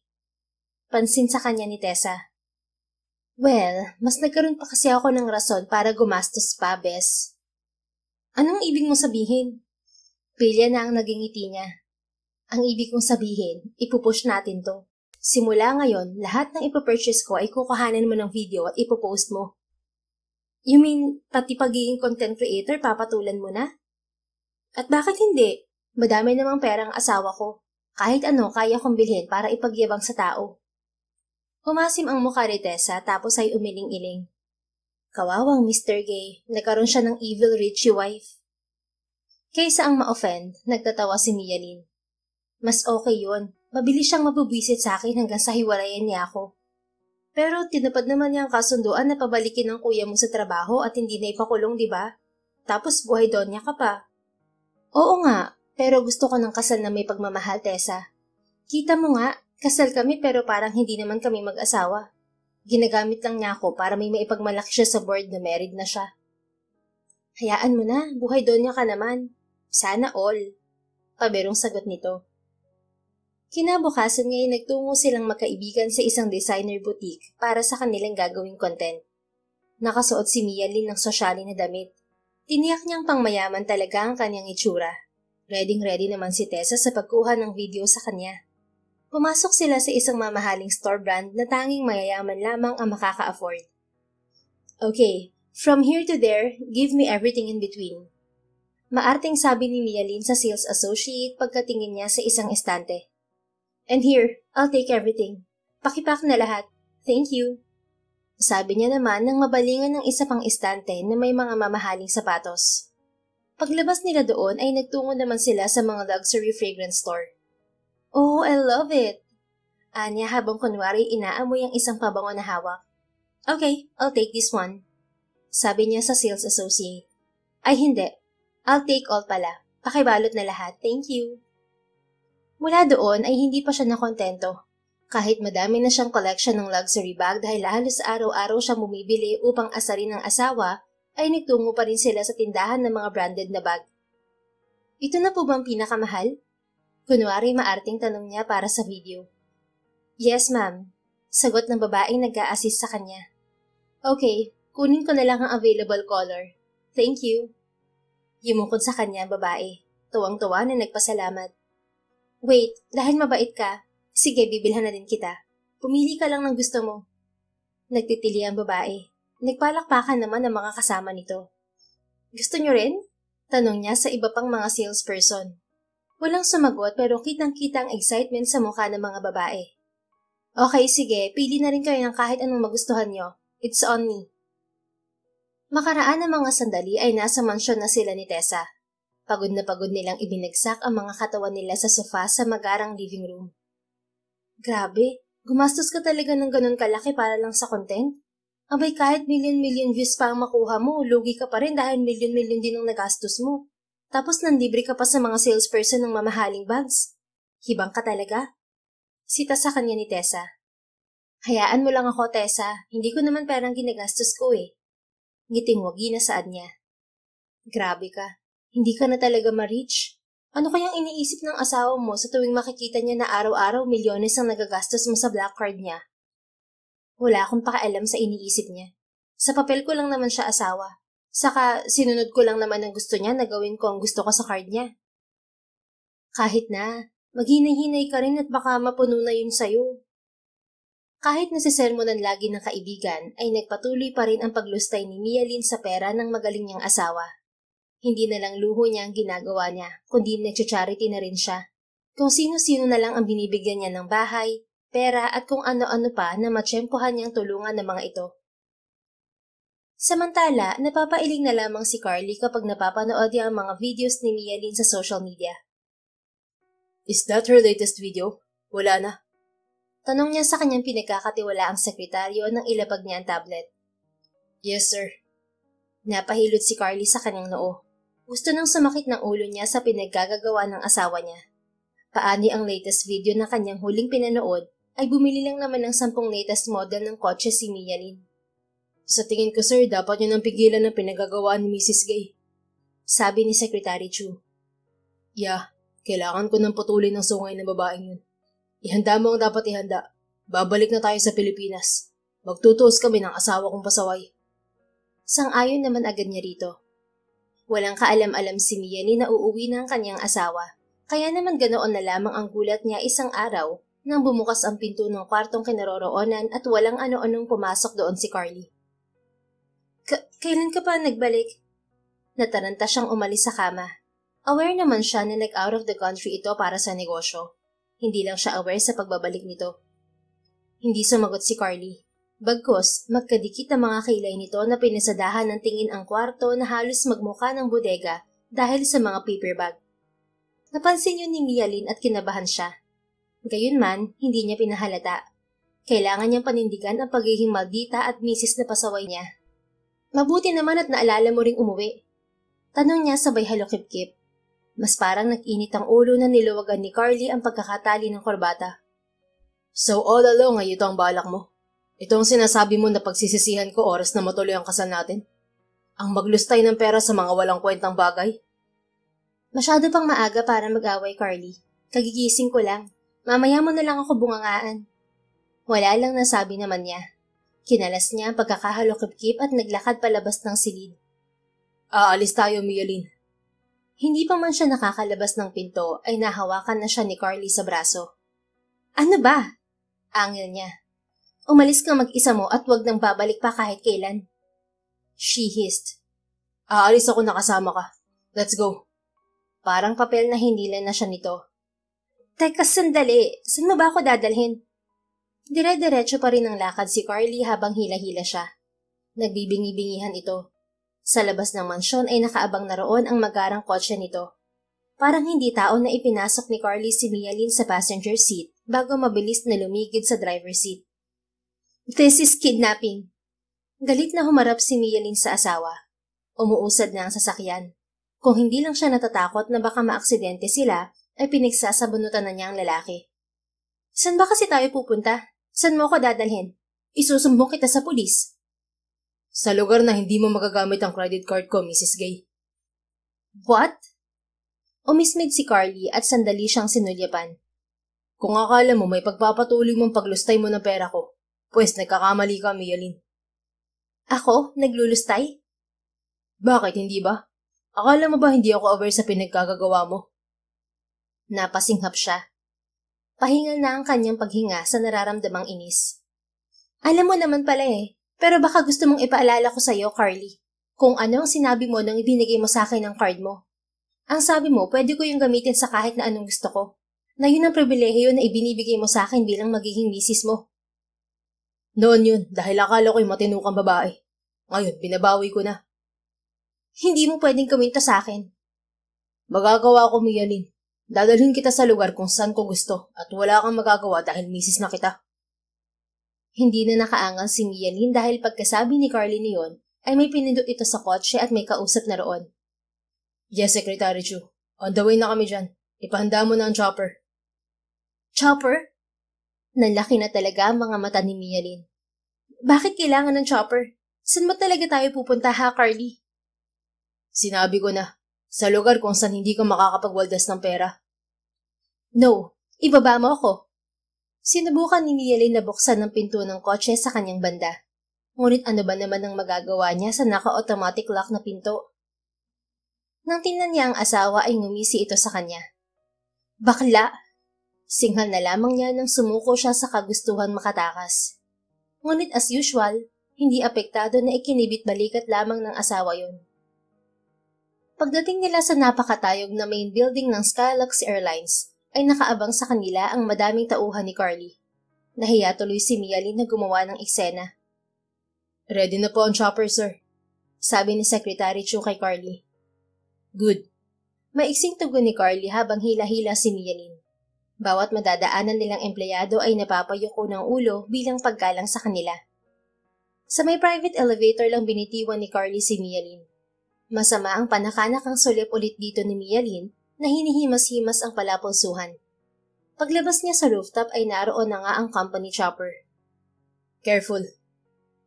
Speaker 1: Pansin sa kanya ni Tessa. Well, mas nagkaroon pa kasi ako ng rason para gumastos pa, bes. Anong ibig mong sabihin? Pilya na ang naging ngiti niya. Ang ibig kong sabihin, ipupush natin to. Simula ngayon, lahat ng ipopurchase ko ay kukuhanan mo ng video at ipopost mo. You mean, pati pagiging content creator papatulan mo na? At bakit hindi? Madami namang perang asawa ko. Kahit ano kaya kong bilhin para ipagyabang sa tao. Humasim ang mukha ni Tessa tapos ay umiling-iling. Kawawang Mr. Gay, nagkaroon siya ng evil Richie wife. Kaysa ang ma-offend, nagtatawa si Mia Lynn. Mas okay yun. Mabilis siyang mabubwisit sa akin hanggang sa hiwalayan niya ako. Pero tinupad naman niya ang kasunduan na pabalikin ng kuya mo sa trabaho at hindi na ipakulong, di ba? Tapos buhay doon niya ka pa. Oo nga. Pero gusto ko ng kasal na may pagmamahal, Tessa. Kita mo nga, kasal kami pero parang hindi naman kami mag-asawa. Ginagamit lang niya ako para may maipagmalaki siya sa board na married na siya. Hayaan mo na, buhay doon niya ka naman. Sana all. Pabirong sagot nito. Kinabukasan ngayon nagtungo silang magkaibigan sa isang designer boutique para sa kanilang gagawing content. Nakasuot si Mia Lynn ng sosyali na damit. Tiniyak niyang pangmayaman talaga ang kanyang itsura. Ready naman si Tessa sa pagkuha ng video sa kanya. Pumasok sila sa isang mamahaling store brand na tanging mayayaman lamang ang makaka-afford. Okay, from here to there, give me everything in between. Maarting sabi ni Mia Lynn sa sales associate pagkatingin niya sa isang estante. And here, I'll take everything. Pakipak na lahat. Thank you. Sabi niya naman nang mabalingan ng isa pang istante na may mga mamahaling sapatos. Paglabas nila doon ay nagtungo naman sila sa mga luxury fragrance store. Oh, I love it! Anya habang kunwari inaamoy ang isang pabango na hawak. Okay, I'll take this one. Sabi niya sa sales associate. Ay hindi, I'll take all pala. Pakibalot na lahat, thank you. Mula doon ay hindi pa siya nakontento. Kahit madami na siyang collection ng luxury bag dahil halos araw-araw siya bumibili upang asarin ng asawa, ay nagtungo pa rin sila sa tindahan ng mga branded na bag. Ito na po bang pinakamahal? Kunwari maarting tanong niya para sa video. Yes, ma'am. Sagot ng babaeng nag-a-assist sa kanya. Okay, kunin ko na lang ang available color. Thank you. Yumukod sa kanya ang babae. Tuwang-tuwa na nagpasalamat. Wait, dahil mabait ka. Sige, bibilhan na din kita. Pumili ka lang ng gusto mo. Nagtitili ang babae. Nagpalakpakan naman ang mga kasama nito. Gusto niyo rin? Tanong niya sa iba pang mga salesperson. Walang sumagot pero kitang-kita ang excitement sa mukha ng mga babae. Okay, sige, pili na rin kayo ng kahit anong magustuhan niyo. It's on me. Makaraan ng mga sandali ay nasa mansyon na sila ni Tessa. Pagod na pagod nilang ibinagsak ang mga katawan nila sa sofa sa magarang living room. Grabe, gumastos ka talaga ng ganun kalaki para lang sa content? Abay kahit million-million views pa ang makuha mo, lugi ka pa rin dahil million-million din ang nagastos mo. Tapos nanlibre ka pa sa mga salesperson ng mamahaling bags. Hibang ka talaga? Sita sa kanya ni Tessa. Hayaan mo lang ako, Tessa. Hindi ko naman perang ginagastos ko eh. Ngiting-wagi na saad niya. Grabe ka. Hindi ka na talaga ma-reach. Ano kayang iniisip ng asawa mo sa tuwing makikita niya na araw-araw milyones ang nagagastos mo sa black card niya? Wala akong pakialam sa iniisip niya. Sa papel ko lang naman siya asawa. Saka sinunod ko lang naman ang gusto niya na gawin ko ang gusto ko sa card niya. Kahit na, maghinay-hinay ka rin at baka mapuno na yun sa'yo. Kahit nasisermonan lagi ng kaibigan, ay nagpatuloy pa rin ang paglustay ni Mialyn sa pera ng magaling niyang asawa. Hindi na lang luho niya ang ginagawa niya, kundi nag-charity na rin siya. Kung sino-sino na lang ang binibigyan niya ng bahay, pera at kung ano-ano pa na matsyempohan niyang tulungan ng mga ito. Samantala, napapailing na lamang si Carly kapag napapanood niya ang mga videos ni Mialyn sa social media. Is that her latest video? Wala na. Tanong niya sa kanyang pinagkakatiwalaang sekretaryo nang ilapag niya ang tablet. Yes, sir. Napahilot si Carly sa kanyang noo. Gusto nang sumakit ng ulo niya sa pinaggagawa ng asawa niya. Paani ang latest video na kanyang huling pinanood ay bumili lang naman ng 10 latest model ng kotse si Mialyn. Sa tingin ko sir, dapat niyo nang pigilan ng pinagagawa ni Mrs. Gay. Sabi ni Secretary Chu. Yeah, kailangan ko nang putulin ng sungay ng babaeng yun. Ihanda mo ang dapat ihanda. Babalik na tayo sa Pilipinas. Magtutuos kami ng asawa kong pasaway. Sang-ayon naman agad niya rito. Walang kaalam-alam si Mialyn na uuwi ng kanyang asawa. Kaya naman ganoon na lamang ang gulat niya isang araw nang bumukas ang pinto ng kwartong kinaroroonan at walang ano-anong pumasok doon si Carly. Kailan ka pa nagbalik? Nataranta siyang umalis sa kama. Aware naman siya na nag-out of the country ito para sa negosyo. Hindi lang siya aware sa pagbabalik nito. Hindi sumagot si Carly. Bagkus, magkadikit ang mga kilay nito na pinasadahan ng tingin ang kwarto na halos magmukha ng bodega dahil sa mga paper bag. Napansin yun ni Mialyn at kinabahan siya. Gayunman, hindi niya pinahalata. Kailangan niyang panindigan ang pagiging maldita at misis na pasaway niya. Mabuti naman at naalala mo ring umuwi. Tanong niya sabay halokip-kip. Mas parang nag-init ang ulo na niluwagan ni Carly ang pagkakatali ng korbata. So all along ay ito ang balak mo? Ito ang sinasabi mo na pagsisisihan ko oras na matuloy ang kasal natin? Ang maglustay ng pera sa mga walang kwentang bagay? Masyado pang maaga para mag-away, Carly. Kagigising ko lang. Mamaya mo na lang ako bungangaan. Wala lang nasabi naman niya. Kinalas niya ang pagkakahalokip-kip at naglakad palabas ng silid. Aalis tayo, Mialyn. Hindi pa man siya nakakalabas ng pinto ay nahawakan na siya ni Carly sa braso. Ano ba? Angil niya. Umalis kang mag-isa mo at wag nang babalik pa kahit kailan. She hissed. Aalis ako nakasama ka. Let's go. Parang papel na hindilan na siya nito. Teka, sandali. Saan mo ba ako dadalhin? Dire-diretso pa rin ang lakad si Carly habang hila-hila siya. Nagbibingi-bingihan ito. Sa labas ng mansyon ay nakaabang na roon ang magarang kotse nito. Parang hindi tao na ipinasok ni Carly si Mia Lin sa passenger seat bago mabilis na lumigid sa driver seat. This is kidnapping. Galit na humarap si Mia Lin sa asawa. Umuusad na ang sasakyan. Kung hindi lang siya natatakot na baka maaksidente sila, ay pinagsasabunutan na niya ang lalaki. San ba kasi tayo pupunta? San mo ako dadalhin? Isusumbong kita sa pulis. Sa lugar na hindi mo magagamit ang credit card ko, Mrs. Gay. What? Umismid si Carly at sandali siyang sinulyapan. Kung akala mo may pagpapatuloy mong paglustay mo ng pera ko, pues nagkakamali ka, Mia Lin. Ako? Naglulustay? Bakit hindi ba? Akala mo ba hindi ako aware sa pinagkagagawa mo? Napasinghap siya. Pahingal na ang kanyang paghinga sa nararamdamang inis. Alam mo naman pala pero baka gusto mong ipaalala ko sa'yo, Carly, kung ano ang sinabi mo nang ibinigay mo sa akin ang card mo. Ang sabi mo, pwede ko yung gamitin sa kahit na anong gusto ko, na yun ang pribilehiyo na ibinibigay mo sa akin bilang magiging misis mo. Noon yun, dahil akala ko'y matinukang babae. Ngayon, binabawi ko na. Hindi mo pwedeng gawin to sa akin. Magagawa ko, Mia Lin. Dadalhin kita sa lugar kung saan ko gusto at wala kang magagawa dahil misis na kita. Hindi na nakaangal si Mia Lin dahil pagkasabi ni Carly niyon ay may pinindot ito sa kotse at may kausap na roon. Yes, Secretary Chu. On the way na kami dyan. Ipahanda mo na ang chopper. Chopper? Nanlaki na talaga ang mga mata ni Mia Lin. Bakit kailangan ng chopper? Saan ba talaga tayo pupunta ha, Carly? Sinabi ko na, sa lugar kung saan hindi ka makakapagwaldas ng pera. No, ibaba mo ako. Sinubukan ni Mia Lin na buksan ng pinto ng kotse sa kanyang banda. Ngunit ano ba naman ang magagawa niya sa naka-automatic lock na pinto? Nang tingnan niya ang asawa ay ngumisi ito sa kanya. Bakla! Singhal na lamang niya nang sumuko siya sa kagustuhan makatakas. Ngunit as usual, hindi apektado na ikinibit balikat lamang ng asawa yon. Pagdating nila sa napakatayog na main building ng Skylux Airlines, ay nakaabang sa kanila ang madaming tauhan ni Carly. Nahiya tuloy si Mia Lin na gumawa ng eksena. Ready na po ang chopper, sir. Sabi ni Secretary Chu kay Carly. Good. Maiksing tugon ni Carly habang hila-hila si Mia Lin. Bawat madadaanan nilang empleyado ay napapayuko ng ulo bilang paggalang sa kanila. Sa may private elevator lang binitiwan ni Carly si Mia Lin. Masama ang panakanakang sulip ulit dito ni Mia Lin na hinihimas-himas ang palapulsuhan. Paglabas niya sa rooftop ay naroon na nga ang company chopper. Careful.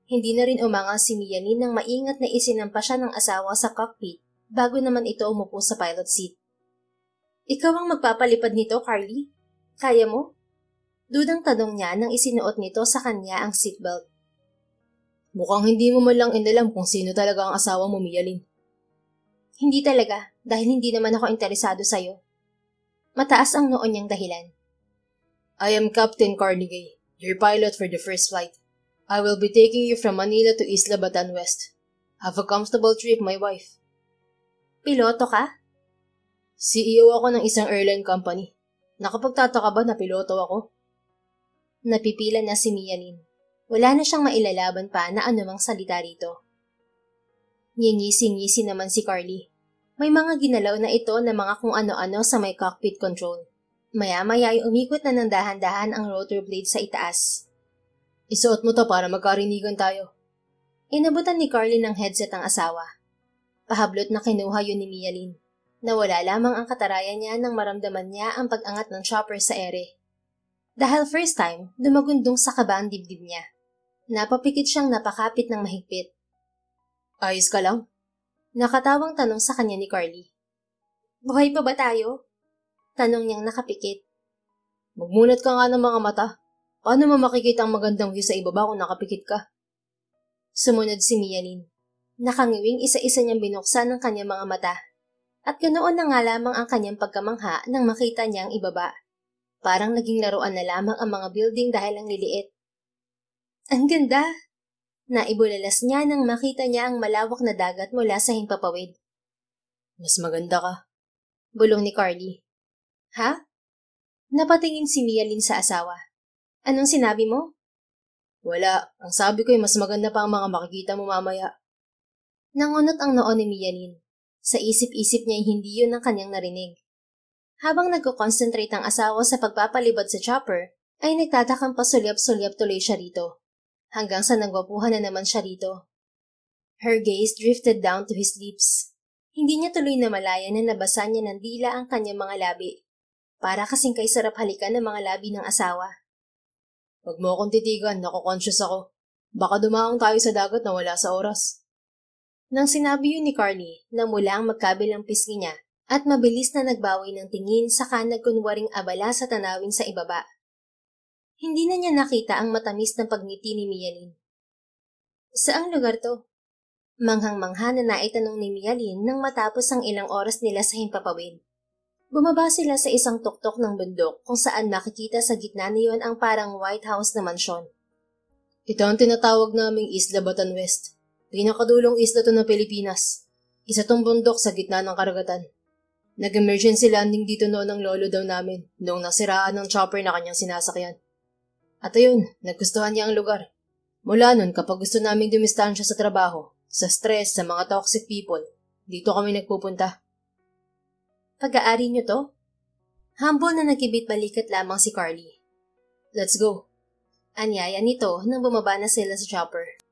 Speaker 1: Hindi na rin umangal si Mia Lin nang maingat na isinampa siya ng asawa sa cockpit bago naman ito umupo sa pilot seat. Ikaw ang magpapalipad nito, Carly? Kaya mo? Dudang tanong niya nang isinuot nito sa kanya ang seatbelt. Mukhang hindi mo man lang inalam kung sino talaga ang asawa mo, Mia Lin. Hindi talaga, dahil hindi naman ako interesado sa'yo. Mataas ang noon niyang dahilan. I am Captain Carnegie, your pilot for the first flight. I will be taking you from Manila to Isla Batan West. Have a comfortable trip, my wife. Piloto ka? CEO ako ng isang airline company. Nakapagtataka ba na piloto ako? Napipila na si Mia Lin. Wala na siyang mailalaban pa na anumang salita rito. Ngingisi-ngisi naman si Carly. May mga ginalaw na ito na mga kung ano-ano sa may cockpit control. Maya-maya ay umikot na ng dahan-dahan ang rotor blade sa itaas. Isuot mo to para magkarinigan tayo. Inabutan ni Carly ng headset ang asawa. Pahablot na kinuha yun ni Mia Lin. Nawala lamang ang katarayan niya nang maramdaman niya ang pag-angat ng chopper sa ere. Dahil first time, dumagundong sa kaba ang dibdib niya. Napapikit siyang napakapit ng mahigpit. Ayos ka lang? Nakatawang tanong sa kanya ni Carly. Buhay pa ba tayo? Tanong niyang nakapikit. Magmunat ka nga ng mga mata. Paano mo makikita ang magandang view sa ibaba kung nakapikit ka? Sumunod si Mia Lin. Nakangiwing isa-isa niyang binuksan ang kanyang mga mata. At ganoon na nga lamang ang kanyang pagkamangha nang makita niyang ibaba. Parang naging laruan na lamang ang mga building dahil ang liliit. Ang ganda! Naibulalas niya nang makita niya ang malawak na dagat mula sa himpapawid. Mas maganda ka. Bulong ni Carly. Ha? Napatingin si Mia Lin sa asawa. Anong sinabi mo? Wala. Ang sabi ko ay mas maganda pa ang mga makikita mo mamaya. Nangunot ang noo ni Mialin. Sa isip-isip niya ay hindi yun ang kanyang narinig. Habang nagko-concentrate ang asawa sa pagpapalibot sa chopper, ay nagtatakang pasulyap-sulyap tuloy siya rito. Hanggang sa nagwapuhan na naman siya rito. Her gaze drifted down to his lips. Hindi niya tuloy na malaya na nabasa niya ng dila ang kanyang mga labi. Para kasing kay sarap halikan ng mga labi ng asawa. Huwag mo akong titigan, nako-conscious ako. Baka dumaong tayo sa dagat na wala sa oras. Nang sinabi yun ni Carly, namula ang magkabilang pisngi niya at mabilis na nagbawi ng tingin saka nagkunwaring abala sa tanawin sa ibaba. Hindi na niya nakita ang matamis na pagngiti ni Mialin. Saang lugar to? Manghang-mangha na naitanong ni Mialin nang matapos ang ilang oras nila sa himpapawid. Bumaba sila sa isang tuktok ng bundok kung saan makikita sa gitna niyon ang parang White House na mansyon. Ito ang tinatawag naming Isla Batan West. Pinakadulong isla to ng Pilipinas. Isa tong bundok sa gitna ng karagatan. Nag-emergency landing dito noon ng lolo daw namin noong nasiraan ng chopper na kanyang sinasakyan. At ayun, nagustuhan niya ang lugar. Mula nun kapag gusto naming dumistansya sa trabaho, sa stress, sa mga toxic people, dito kami nagpupunta. Pag-aari niyo to? Humble na nagkibit balikat lamang si Carly. Let's go. Anyaya nito nang bumaba na sila sa chopper.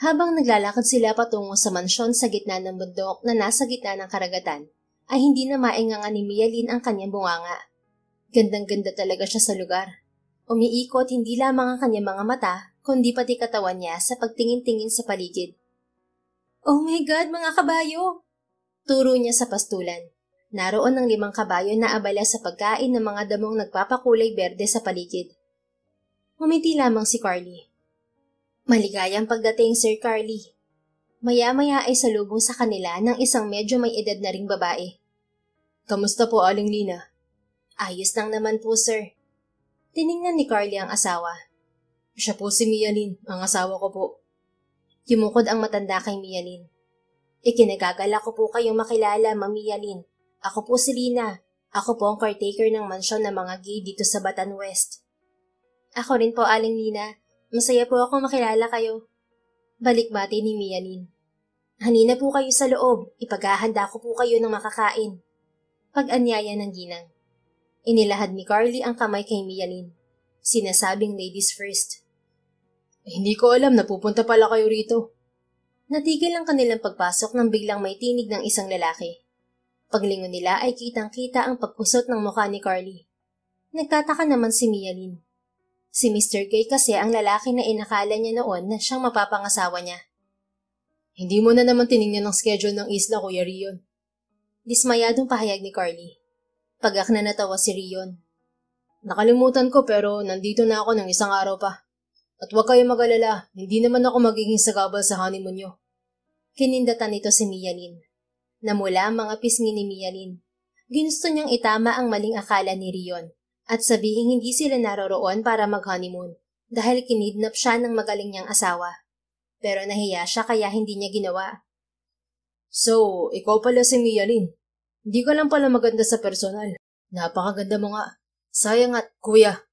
Speaker 1: Habang naglalakad sila patungo sa mansyon sa gitna ng bundok na nasa gitna ng karagatan, ay hindi na mainganga ni Mialin ang kanyang bunganga. Gandang-ganda talaga siya sa lugar. Umiikot hindi lamang ang kanyang mga mata, kundi pati katawan niya sa pagtingin-tingin sa paligid. Oh my God, mga kabayo! Turo niya sa pastulan. Naroon ang 5 kabayo na abala sa pagkain ng mga damong nagpapakulay berde sa paligid. Humiti lamang si Carly. Maligayang pagdating, Sir Carly. Maya-maya ay salubong sa kanila ng isang medyo may edad na ring babae. Kamusta po, Aling Lina? Ayos lang naman po, sir. Tiningnan ni Carly ang asawa. Siya po si Mialin, ang asawa ko po. Yumukod ang matanda kay Mialin. Ikinagagala ko po kayong makilala, Ma'am Mialin. Ako po si Lina. Ako po ang caretaker ng mansyon ng mga gay dito sa Batan West. Ako rin po, Aling Lina. Masaya po ako makilala kayo. Balikbati ni Mialin. Hanina po kayo sa loob. Ipaghahanda ko po kayo ng makakain. Pag-anyaya ng ginang. Inilahad ni Carly ang kamay kay Mialin. Sinasabing ladies first. Hindi ko alam na pupunta pala kayo rito. Natigil ang kanilang pagpasok nang biglang may tinig ng isang lalaki. Paglingon nila ay kitang-kita ang pagkusot ng mukha ni Carly. Nagtataka naman si Mialin. Si Mr. Gay kasi ang lalaki na inakala niya noon na siyang mapapangasawa niya. Hindi mo na naman tinignan ang schedule ng isla, Kuya Rion. Dismayadong pahayag ni Carly. Pagak na natawa si Rion. Nakalimutan ko pero nandito na ako ng 1 araw pa. At huwag kayong mag-alala, hindi naman ako magiging sagabal sa honeymoon niyo. Kinindatan nito si Mialin. Namula ang mga pisngi ni Mialin. Ginusto niyang itama ang maling akala ni Rion. At sabihing hindi sila naroroon para mag-honeymoon dahil kinidnap siya ng magaling niyang asawa. Pero nahiya siya kaya hindi niya ginawa. So, ikaw pala si Mialin. Hindi ka lang pala maganda sa personal. Napakaganda mo nga. Sayang at kuya.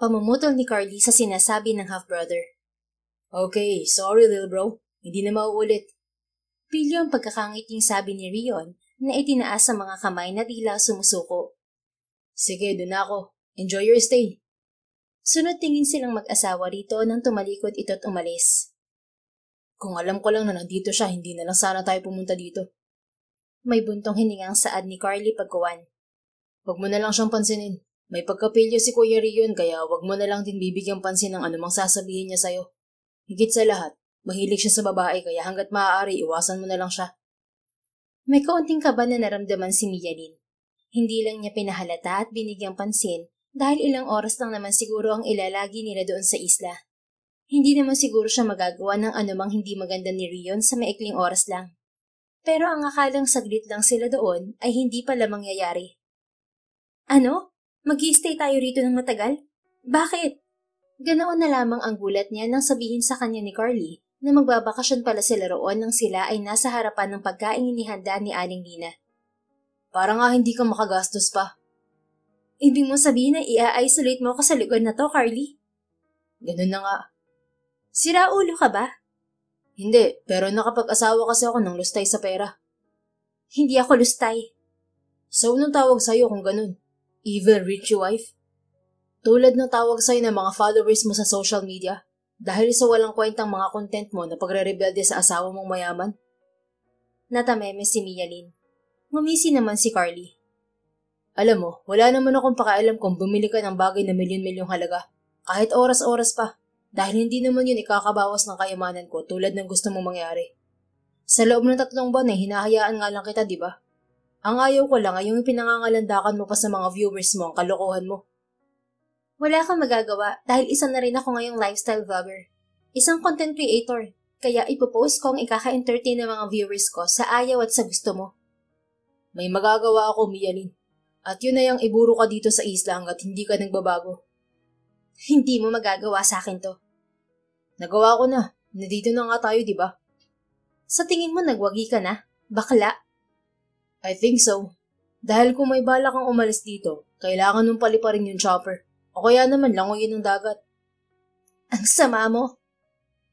Speaker 1: Pamumutol ni Carly sa sinasabi ng half-brother. Okay, sorry little bro. Hindi na mauulit. Pilyo ang pagkakangiting sabi ni Rion na itinaas sa mga kamay na tila sumusuko. Sige, doon ako. Enjoy your stay. Sunod tingin silang mag-asawa rito nang tumalikod ito't umalis. Kung alam ko lang na nandito siya, hindi na lang sana tayo pumunta dito. May buntong hiningang saad ni Carly pagkuwan. Huwag mo na lang siyang pansinin. May pagkapilyo si Kuya Rion kaya huwag mo na lang din bibigyang pansin ng anumang sasabihin niya sa'yo. Higit sa lahat, mahilig siya sa babae kaya hanggat maaari iwasan mo na lang siya. May kaunting kaba na naramdaman si Mialin. Hindi lang niya pinahalata at binigyang pansin dahil ilang oras lang naman siguro ang ilalagi nila doon sa isla. Hindi naman siguro siya magagawa ng anumang hindi maganda ni Rion sa maikling oras lang. Pero ang akalang saglit lang sila doon ay hindi pala mangyayari. Ano? Mag-i-stay tayo rito ng matagal? Bakit? Ganoon na lamang ang gulat niya nang sabihin sa kanya ni Carly na magbabakasyon pala sila roon nang sila ay nasa harapan ng pagkain inihanda ni Aling Lina. Para nga hindi ka makagastos pa. Ibig mo sabihin na i-isolate mo ako sa lugar na to, Carly? Ganun na nga. Sira ulo ka ba? Hindi, pero nakapag-asawa kasi ako ng lustay sa pera. Hindi ako lustay. So, anong tawag sa'yo kung ganun? Evil rich wife? Tulad ng tawag sa'yo ng mga followers mo sa social media dahil sa walang kwentang mga content mo na pagre-rebelde sa asawa mong mayaman? Natameme si Mialyn. Ngumisi naman si Carly. Alam mo, wala naman akong pakialam kung bumili ka ng bagay na milyon-milyong halaga. Kahit oras-oras pa. Dahil hindi naman yun ikakabawas ng kayamanan ko tulad ng gusto mong mangyari. Sa loob ng 3 buwan ay hinahayaan nga lang kita, di ba? Ang ayaw ko lang ay yung pinangangalandakan mo pa sa mga viewers mo ang kalokohan mo. Wala kang magagawa dahil isa na rin ako ngayong lifestyle vlogger. Isang content creator, kaya ipopost ko ang ikaka-entertain ng mga viewers ko sa ayaw at sa gusto mo. May magagawa ako, Mialyn. At yun na yung iburo ka dito sa isla hanggat hindi ka nagbabago. Hindi mo magagawa sa akin to. Nagawa ko na. Nandito na nga tayo, di ba? Sa tingin mo nagwagi ka na? Bakla? I think so. Dahil kung may bala kang umalis dito, kailangan mong paliparin yung chopper. O kaya naman langoyin ng dagat. Ang sama mo.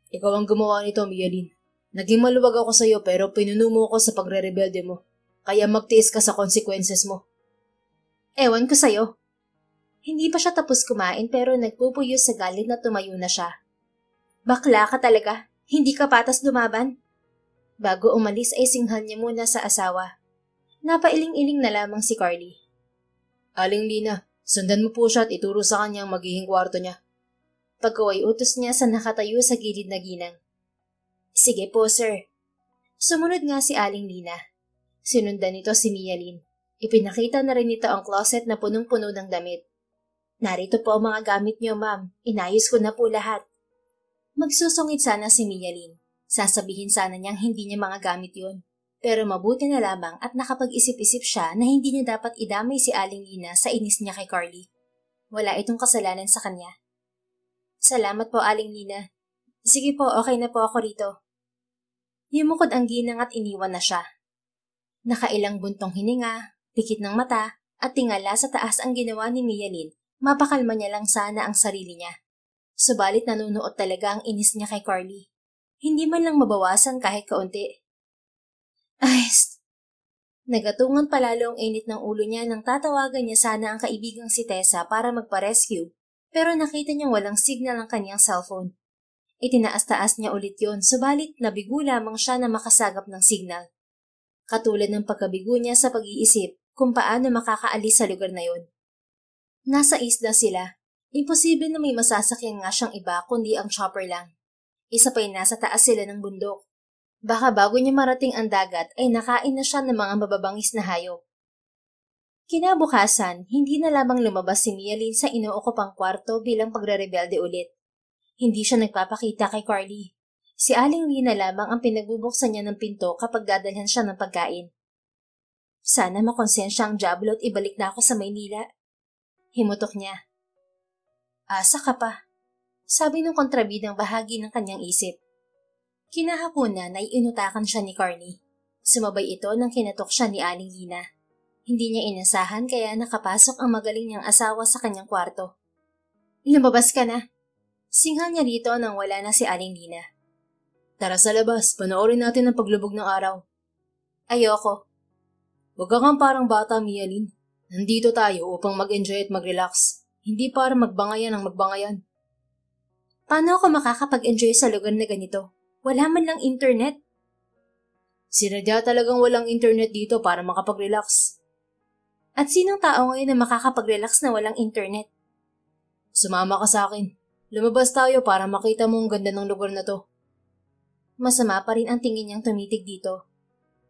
Speaker 1: Ikaw ang gumawa nito, Mialyn. Naging maluwag ako sa'yo pero pinuno mo ako sa pagre-rebelde mo. Kaya magtiis ka sa consequences mo. Ewan ko sa'yo. Hindi pa siya tapos kumain pero nagpupuyo sa galit na tumayo na siya. Bakla ka talaga. Hindi ka patas lumaban. Bago umalis ay singhal niya muna sa asawa. Napailing-iling na lamang si Carly. Aling Lina, sundan mo po siya at ituro sa kanya ang magiging kwarto niya. Pagkaway utos niya sa nakatayo sa gilid na ginang. Sige po, sir. Sumunod nga si Aling Lina. Sinundan nito si Mialyn. Ipinakita na rin nito ang closet na punong-puno ng damit. Narito po ang mga gamit niyo, ma'am. Inayos ko na po lahat. Magsusungit sana si Mialyn. Sasabihin sana niyang hindi niya mga gamit yun. Pero mabuti na lamang at nakapag-isip-isip siya na hindi niya dapat idamay si Aling Lina sa inis niya kay Carly. Wala itong kasalanan sa kanya. Salamat po, Aling Lina. Sige po, okay na po ako rito. Yumukod ang ginang at iniwan na siya. Nakailang buntong hininga, pikit ng mata, at tingala sa taas ang ginawa ni Mialyn, mapakalma niya lang sana ang sarili niya. Subalit nanunuot talaga ang inis niya kay Carly. Hindi man lang mabawasan kahit kaunti. Ay, nagatungan palalo ang init ng ulo niya nang tatawagan niya sana ang kaibigang si Tessa para magpa-rescue, pero nakita niyang walang signal ang kanyang cellphone. Itinaas-taas niya ulit yon, subalit nabigo lamang siya na makasagap ng signal. Katulad ng pagkabigo niya sa pag-iisip kung paano makakaalis sa lugar na yon. Nasa isla sila. Imposible na may masasakyan nga siyang iba kundi ang chopper lang. Isa pa'y nasa taas sila ng bundok. Baka bago niya marating ang dagat ay nakain na siya ng mga mababangis na hayop. Kinabukasan, hindi na lamang lumabas si Mialyn sa inuukupang kwarto bilang pagre-rebelde ulit. Hindi siya nagpapakita kay Carly. Si Aling Lina lamang ang pinagbubuksan niya ng pinto kapag dadalhan siya ng pagkain. Sana makonsensya ang diablo at ibalik na ako sa Maynila. Himutok niya. Asa ka pa, sabi ng kontrabidang bahagi ng kanyang isip. Kinahaponan ay inutakan siya ni Carly. Sumabay ito nang kinatok siya ni Aling Lina. Hindi niya inasahan kaya nakapasok ang magaling niyang asawa sa kanyang kwarto. Lumabas ka na. Singhal niya rito nang wala na si Aling Lina. Tara sa labas, panoorin natin ang paglubog ng araw. Ayoko. Huwag kang parang bata, Mialyn. Nandito tayo upang mag-enjoy at mag-relax. Hindi para magbangayan ang magbangayan. Paano ako makakapag-enjoy sa lugar na ganito? Wala man lang internet. Sinadya talagang walang internet dito para makapag-relax. At sinong tao ngayon na makakapag-relax na walang internet? Sumama ka sa akin. Lumabas tayo para makita mo ang ganda ng lugar na to. Masama pa rin ang tingin niyang tumitig dito.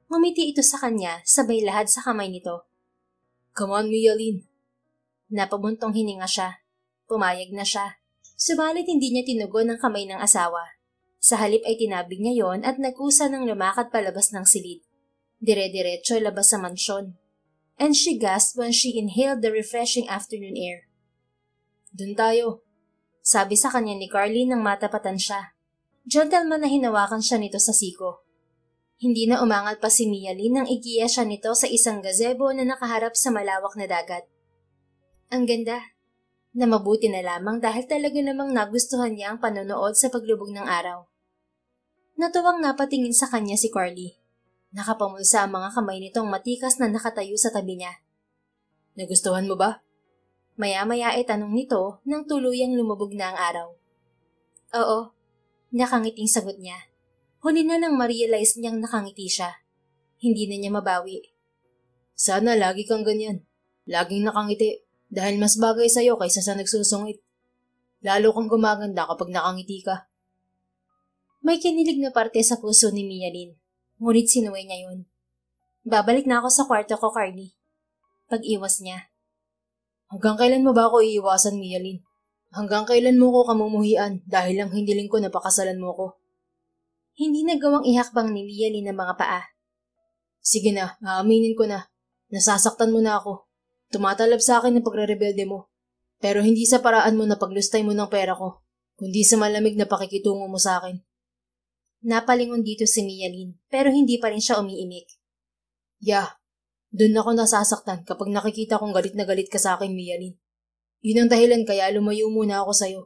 Speaker 1: Ngumiti ito sa kanya, sabay lahad sa kamay nito. Come on, Mialyn. Napabuntong hininga siya. Pumayag na siya. Subalit hindi niya tinugon ang kamay ng asawa. Sa halip ay tinabig niya yon at nagkusa ng lumakad palabas ng silid. Dire-diretso labas sa mansyon. And she gasped when she inhaled the refreshing afternoon air. Dun tayo. Sabi sa kanya ni Carly nang matapatan siya. Gentleman na hinawakan siya nito sa siko. Hindi na umangal pa si Mialyn nang igiya siya nito sa isang gazebo na nakaharap sa malawak na dagat. Ang ganda. Na mabuti na lamang dahil talaga namang nagustuhan niya ang panonood sa paglubog ng araw. Natuwang napatingin sa kanya si Carly. Nakapamulsa ang mga kamay nitong matikas na nakatayo sa tabi niya. Nagustuhan mo ba? Maya-maya ay tanong nito nang tuluyang lumubog na ang araw. Oo, nakangiting sagot niya. Huli na nang ma-realize niyang nakangiti siya. Hindi na niya mabawi. Sana lagi kang ganyan. Laging nakangiti dahil mas bagay sa'yo kaysa sa nagsusungit. Lalo kang gumaganda kapag nakangiti ka. May kinilig na parte sa puso ni Mialyn. Ngunit sinuway niya yun. Babalik na ako sa kwarto ko, Carly. Pag-iwas niya. Hanggang kailan mo ba ako iiwasan, Mialyn? Hanggang kailan mo ko kamumuhian dahil lang hindiling ko napakasalan mo ko? Hindi nagawang ihakbang ni Mialyn ng mga paa. Sige na, aaminin ko na. Nasasaktan mo na ako. Tumatalab sa akin ang pagre-rebelde mo. Pero hindi sa paraan mo na paglustay mo ng pera ko, kundi sa malamig na pakikitungo mo sa akin. Napalingon dito si Mialyn, pero hindi pa rin siya umiimik. Doon ako nasasaktan kapag nakikita kong galit na galit ka sa akin, Mialyn. Yun ang dahilan kaya lumayo muna ako sa'yo.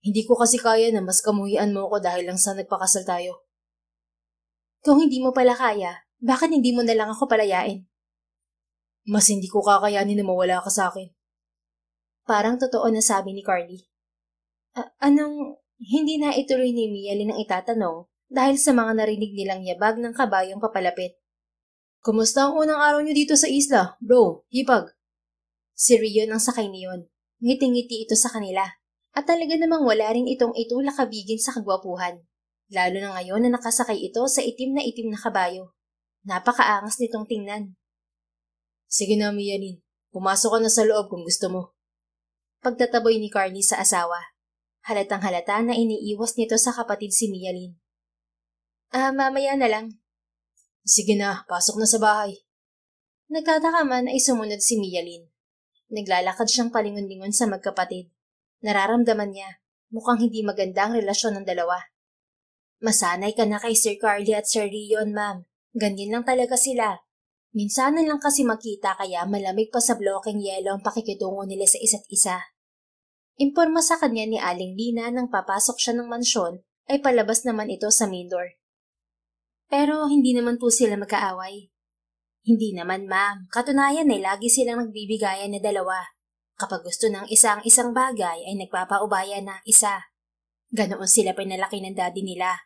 Speaker 1: Hindi ko kasi kaya na mas kamuhian mo ako dahil lang sa nagpakasal tayo. Kung hindi mo pala kaya, bakit hindi mo na lang ako palayain? Mas hindi ko kakayanin na mawala ka sa akin. Parang totoo na sabi ni Carly. Hindi na ituloy ni Mialyn ang itatanong dahil sa mga narinig nilang yabag ng kabayong papalapit. Kumusta ang unang araw niyo dito sa isla, bro? Hipag. Si Rion ang sakay niyon. Ngiting-ngiti ito sa kanila. At talaga namang wala rin itong itulakabigin sa kagwapuhan. Lalo na ngayon na nakasakay ito sa itim na kabayo. Napakaangas nitong tingnan. Sige na, Mialyn. Pumasok ka na sa loob kung gusto mo. Pagtataboy ni Carly sa asawa. Halatang halata na iniiwas nito sa kapatid si Mialyn. Mamaya na lang. Sige na, pasok na sa bahay. Nagtataka man ay sumunod si Mialyn. Naglalakad siyang palingon-lingon sa magkapatid. Nararamdaman niya, mukhang hindi maganda ang relasyon ng dalawa. Masanay ka na kay Sir Carly at Sir Rion, ma'am. Ganyan lang talaga sila. Minsanan lang kasi makita kaya malamig pa sa blokeng yelo ang pakikitungo nila sa isa't isa. Imporma sa kanya ni Aling Lina nang papasok siya ng mansyon ay palabas naman ito sa main door. Pero hindi naman po sila magkaaway. Hindi naman, ma'am. Katunayan ay lagi silang nagbibigayan na dalawa. Kapag gusto ng isa ang isang bagay ay nagpapaubaya na isa. Ganoon sila pinalaki ng daddy nila.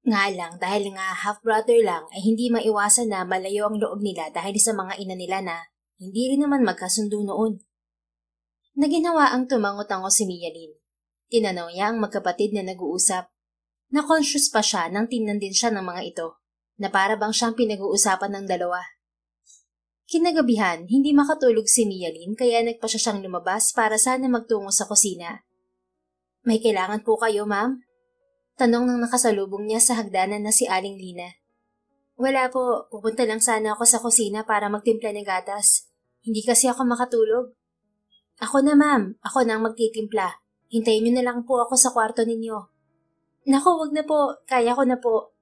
Speaker 1: Nga lang, dahil nga half-brother lang ay hindi maiwasan na malayo ang loob nila dahil sa mga ina nila na hindi rin naman magkasundo noon. Naginawa ang tumango-tango si Mialyn. Tinanaw niya ang magkapatid na nag-uusap. Na-conscious pa siya nang tingnan din siya ng mga ito, na para bang siyang pinag-uusapan ng dalawa. Kinagabihan, hindi makatulog si Mialyn kaya nagpa siya siyang lumabas para sana magtungo sa kusina. May kailangan po kayo, ma'am? Tanong ng nakasalubong niya sa hagdanan na si Aling Lina. Wala po, pupunta lang sana ako sa kusina para magtimpla ng gatas. Hindi kasi ako makatulog. Ako na, ma'am. Ako na ang magtitimpla. Hintayin niyo na lang po ako sa kwarto ninyo. Naku, wag na po. Kaya ko na po.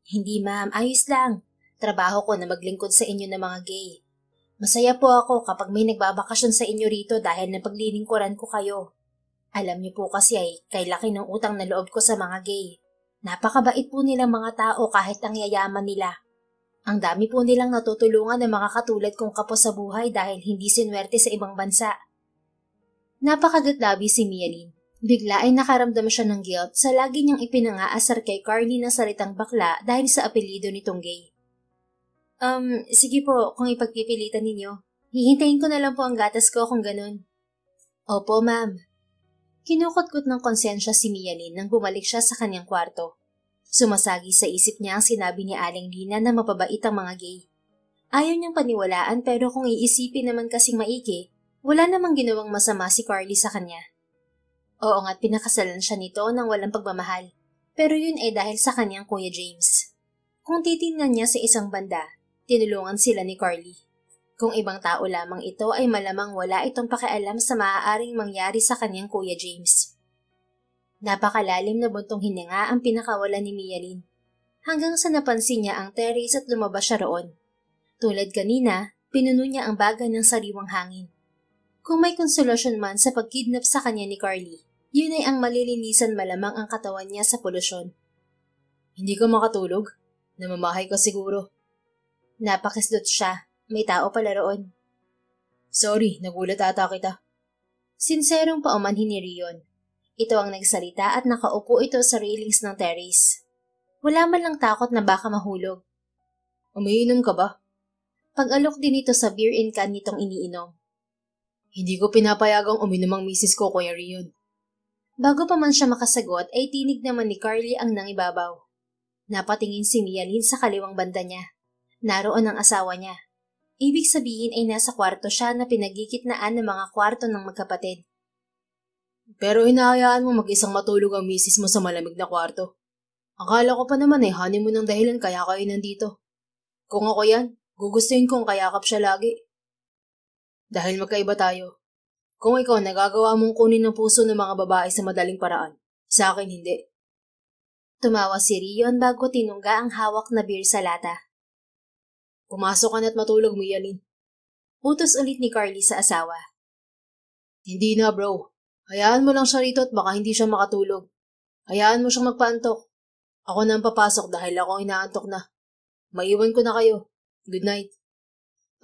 Speaker 1: Hindi, ma'am. Ayos lang. Trabaho ko na maglingkod sa inyo ng mga gay. Masaya po ako kapag may nagbabakasyon sa inyo rito dahil napaglilingkuran ko kayo. Alam niyo po kasi ay kay laki ng utang na loob ko sa mga gay. Napakabait po nilang mga tao kahit ang yayaman nila. Ang dami po nilang natutulungan ng mga katulad kong kapos sa buhay dahil hindi sinwerte sa ibang bansa. Napakagatlabi si Mialyn. Bigla ay nakaramdam siya ng guilt sa lagi niyang ipinangaasar kay Carly na salitang bakla dahil sa apelyido nitong gay. Sige po kung ipagpipilitan ninyo. Hihintayin ko na lang po ang gatas ko kung ganun. Opo, ma'am. Kinukutkot ng konsensya si Mialyn nang bumalik siya sa kanyang kwarto. Sumasagi sa isip niya ang sinabi ni Aling Lina na mapabait ang mga gay. Ayaw niyang paniwalaan pero kung iisipin naman kasing maigi, wala namang ginawang masama si Carly sa kanya. Oo nga't pinakasalan siya nito ng walang pagmamahal, pero yun ay dahil sa kanyang Kuya James. Kung titingnan niya sa isang banda, tinulungan sila ni Carly. Kung ibang tao lamang ito ay malamang wala itong pakialam sa maaaring mangyari sa kanyang Kuya James. Napakalalim na buntong hininga ang pinakawala ni Mialyn. Hanggang sa napansin niya ang terrace at lumabas siya roon. Tulad kanina, pinuno niya ang baga ng sariwang hangin. Kung may konsolasyon man sa pagkidnap sa kanya ni Carly, yun ay ang malilinisan malamang ang katawan niya sa polusyon. Hindi ka makatulog? Namamahay ka siguro. Napakisdot siya. May tao pala roon. Sorry, nagulat ata kita. Sinserong paumanhin ni Rion. Ito ang nagsalita at nakaupo ito sa railings ng terrace. Wala man lang takot na baka mahulog. Umiinom ka ba? Pag-alok din ito sa beer in can nitong iniinom. Hindi ko pinapayagang uminom ang misis ko, Kuya Rion. Bago pa man siya makasagot ay tinig naman ni Carly ang nangibabaw. Napatingin si Mialyn sa kaliwang banda niya. Naroon ang asawa niya. Ibig sabihin ay nasa kwarto siya na pinagkikitnaan ng mga kwarto ng magkapatid. Pero hinahayaan mo mag-isang matulog ang misis mo sa malamig na kwarto. Akala ko pa naman ay honeymoon ng dahilan kaya kayo nandito. Kung ako yan, gugustuhin kong kayakap siya lagi. Dahil magkaiba tayo. Kung ikaw nagagawa mong kunin ng puso ng mga babae sa madaling paraan, sa akin hindi. Tumawa si Rion bago tinungga ang hawak na beer sa lata. Pumasok ka na't matulog, Mialyn. Utos ulit ni Carly sa asawa. Hindi na, bro. Hayaan mo lang siya rito at baka hindi siya makatulog. Hayaan mo siyang magpaantok. Ako na ang papasok dahil ako inaantok na. Maiwan ko na kayo. Good night.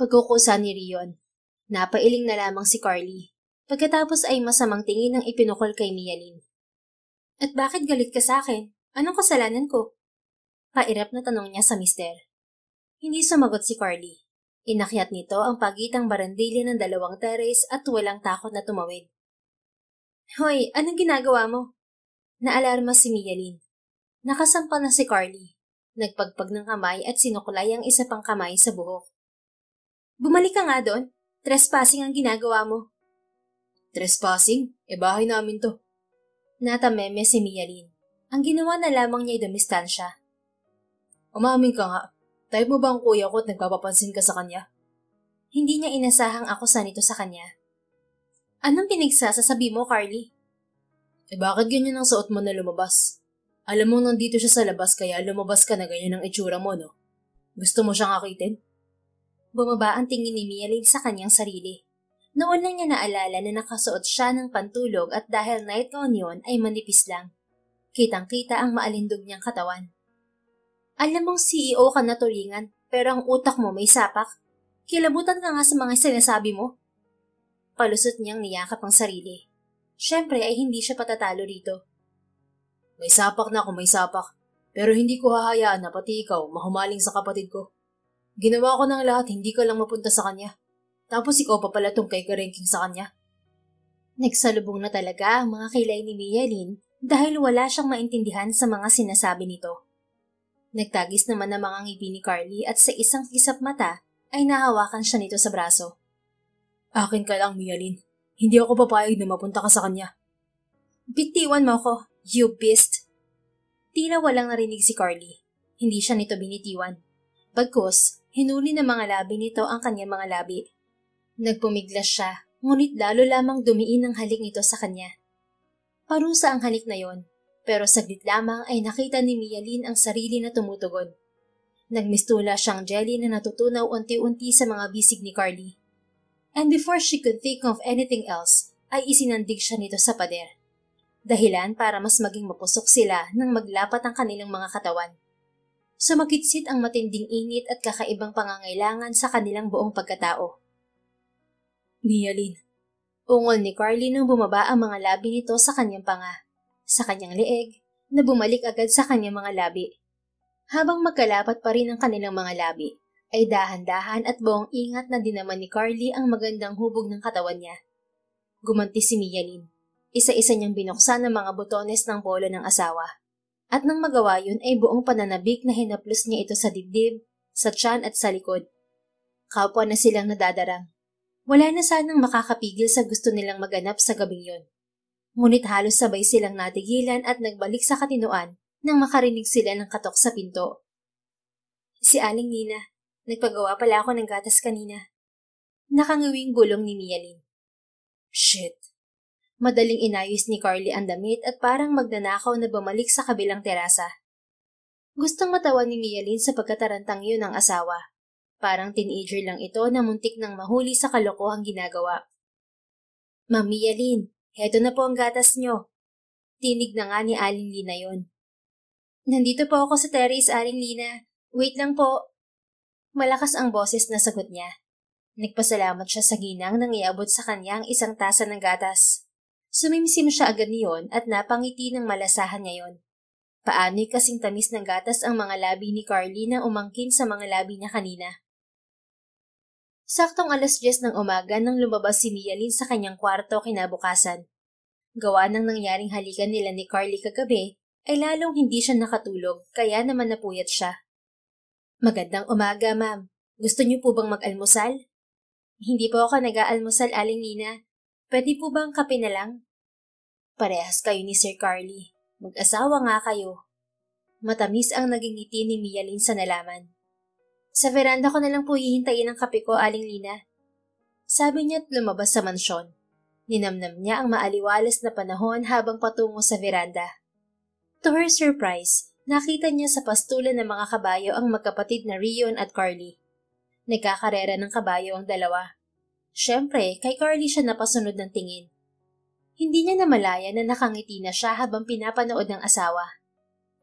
Speaker 1: Pagkukusa ni Rion. Napailing na lamang si Carly. Pagkatapos ay masamang tingin ang ipinukol kay Mialyn. At bakit galit ka sa akin? Anong kasalanan ko? Pairap na tanong niya sa mister. Hindi sumagot si Carly. Inakyat nito ang pagitang barandilya ng dalawang terrace at walang takot na tumawid. Hoy, anong ginagawa mo? Naalarma si Mialyn. Nakasampa na si Carly. Nagpagpag ng kamay at sinukulay ang isa pang kamay sa buhok. Bumalik ka nga doon. Trespassing ang ginagawa mo. Trespassing? Bahay namin to. Natameme si Mialyn. Ang ginawa na lamang niya ay dumistansya. Umamin ka nga. Type mo ba ang kuya ko at nagpapapansin ka sa kanya? Hindi niya inasahang ako sa nito sa kanya. Anong pinagsasasabi mo, Carly? Bakit ganyan ang suot mo na lumabas? Alam mo nandito siya sa labas kaya lumabas ka na ganyan ang itsura mo, no? Gusto mo siyang akitin? Bumaba ang tingin ni Mialyn sa kanyang sarili. Noon lang niya naalala na nakasuot siya ng pantulog at dahil night gown yun ay manipis lang. Kitang-kita ang maalindog niyang katawan. Alam mong CEO ka na turingan, pero ang utak mo may sapak. Kilabutan ka nga sa mga sinasabi mo. Palusot niyang niyakap ang sarili. Siyempre ay hindi siya patatalo rito. May sapak na ako may sapak, pero hindi ko hahayaan na pati ikaw mahumaling sa kapatid ko. Ginawa ko ng lahat, hindi ka lang mapunta sa kanya. Tapos ikaw pa pala tong kay ka-ranking sa kanya. Nagsalubong na talaga ang mga kilay ni Mialyn dahil wala siyang maintindihan sa mga sinasabi nito. Nagtagis naman ang mga ngiti ni Carly at sa isang kisap mata ay nahawakan siya nito sa braso. Akin ka lang, Mialyn. Hindi ako papayag na mapunta ka sa kanya. Bitiwan mo ako, you beast! Tila walang narinig si Carly. Hindi siya nito binitiwan. Bagkus, hinuli ng mga labi nito ang kanyang mga labi. Nagpumiglas siya, ngunit lalo lamang dumiin ang halik nito sa kanya. Parusa ang halik na yon. Pero saglit lamang ay nakita ni Mialyn ang sarili na tumutugon. Nagmistula siyang jelly na natutunaw unti-unti sa mga bisig ni Carly. And before she could think of anything else, ay isinandig siya nito sa pader. Dahilan para mas maging mapusok sila nang maglapat ang kanilang mga katawan. Sumakitsit ang matinding init at kakaibang pangangailangan sa kanilang buong pagkatao. Mialyn, ungol ni Carly nang bumaba ang mga labi nito sa kanyang panga. Sa kanyang leeg, na bumalik agad sa kanyang mga labi. Habang magkalapat pa rin ang kanilang mga labi, ay dahan-dahan at buong ingat na dinaman ni Carly ang magandang hubog ng katawan niya. Gumanti si Mialyn. Isa-isa niyang binuksan ang mga butones ng polo ng asawa. At nang magawa yun ay buong pananabik na hinaplos niya ito sa dibdib, sa tiyan at sa likod. Kapwa na silang nadadarang. Wala na sanang makakapigil sa gusto nilang maganap sa gabing yun. Ngunit halos sabay silang natigilan at nagbalik sa katinuan nang makarinig sila ng katok sa pinto. Si Aling Nina, nagpagawa pala ako ng gatas kanina. Nakangiwing bulong ni Mialyn. Shit! Madaling inayos ni Carly ang damit at parang magnanakaw na bumalik sa kabilang terasa. Gustong matawa ni Mialyn sa pagkatarantang yun ng asawa. Parang teenager lang ito na muntik nang mahuli sa kalokohang ginagawa. Ma'am Mialyn, heto na po ang gatas nyo. Tinig na nga ni Aling Lina yon. Nandito po ako sa terrace, Aling Lina. Wait lang po. Malakas ang boses na sagot niya. Nagpasalamat siya sa ginang nang iabot sa kanya ang isang tasa ng gatas. Sumimsim siya agad niyon at napangiti ng malasahan niya yon. Paano'y kasing tamis ng gatas ang mga labi ni Carly na umangkin sa mga labi niya kanina. Saktong 10:00 ng umaga nang lumabas si Mialyn sa kanyang kwarto kinabukasan. Gawa ng nangyaring halikan nila ni Carly kagabi, ay lalong hindi siya nakatulog kaya naman napuyat siya. Magandang umaga, ma'am. Gusto niyo po bang mag-almusal? Hindi po ako nag-aalmusal, Aling Lina. Pwede po bang kape na lang? Parehas kayo ni Sir Carly. Mag-asawa nga kayo. Matamis ang naging ngiti ni Mialyn sa nalaman. Sa veranda ko na lang po hihintayin ang kape ko, Aling Lina. Sabi niya at lumabas sa mansyon. Ninamnam niya ang maaliwalas na panahon habang patungo sa veranda. To her surprise, nakita niya sa pastulan ng mga kabayo ang magkapatid na Rion at Carly. Nagkakarera ng kabayo ang dalawa. Siyempre, kay Carly siya napasunod ng tingin. Hindi niya namalaya na nakangiti na siya habang pinapanood ng asawa.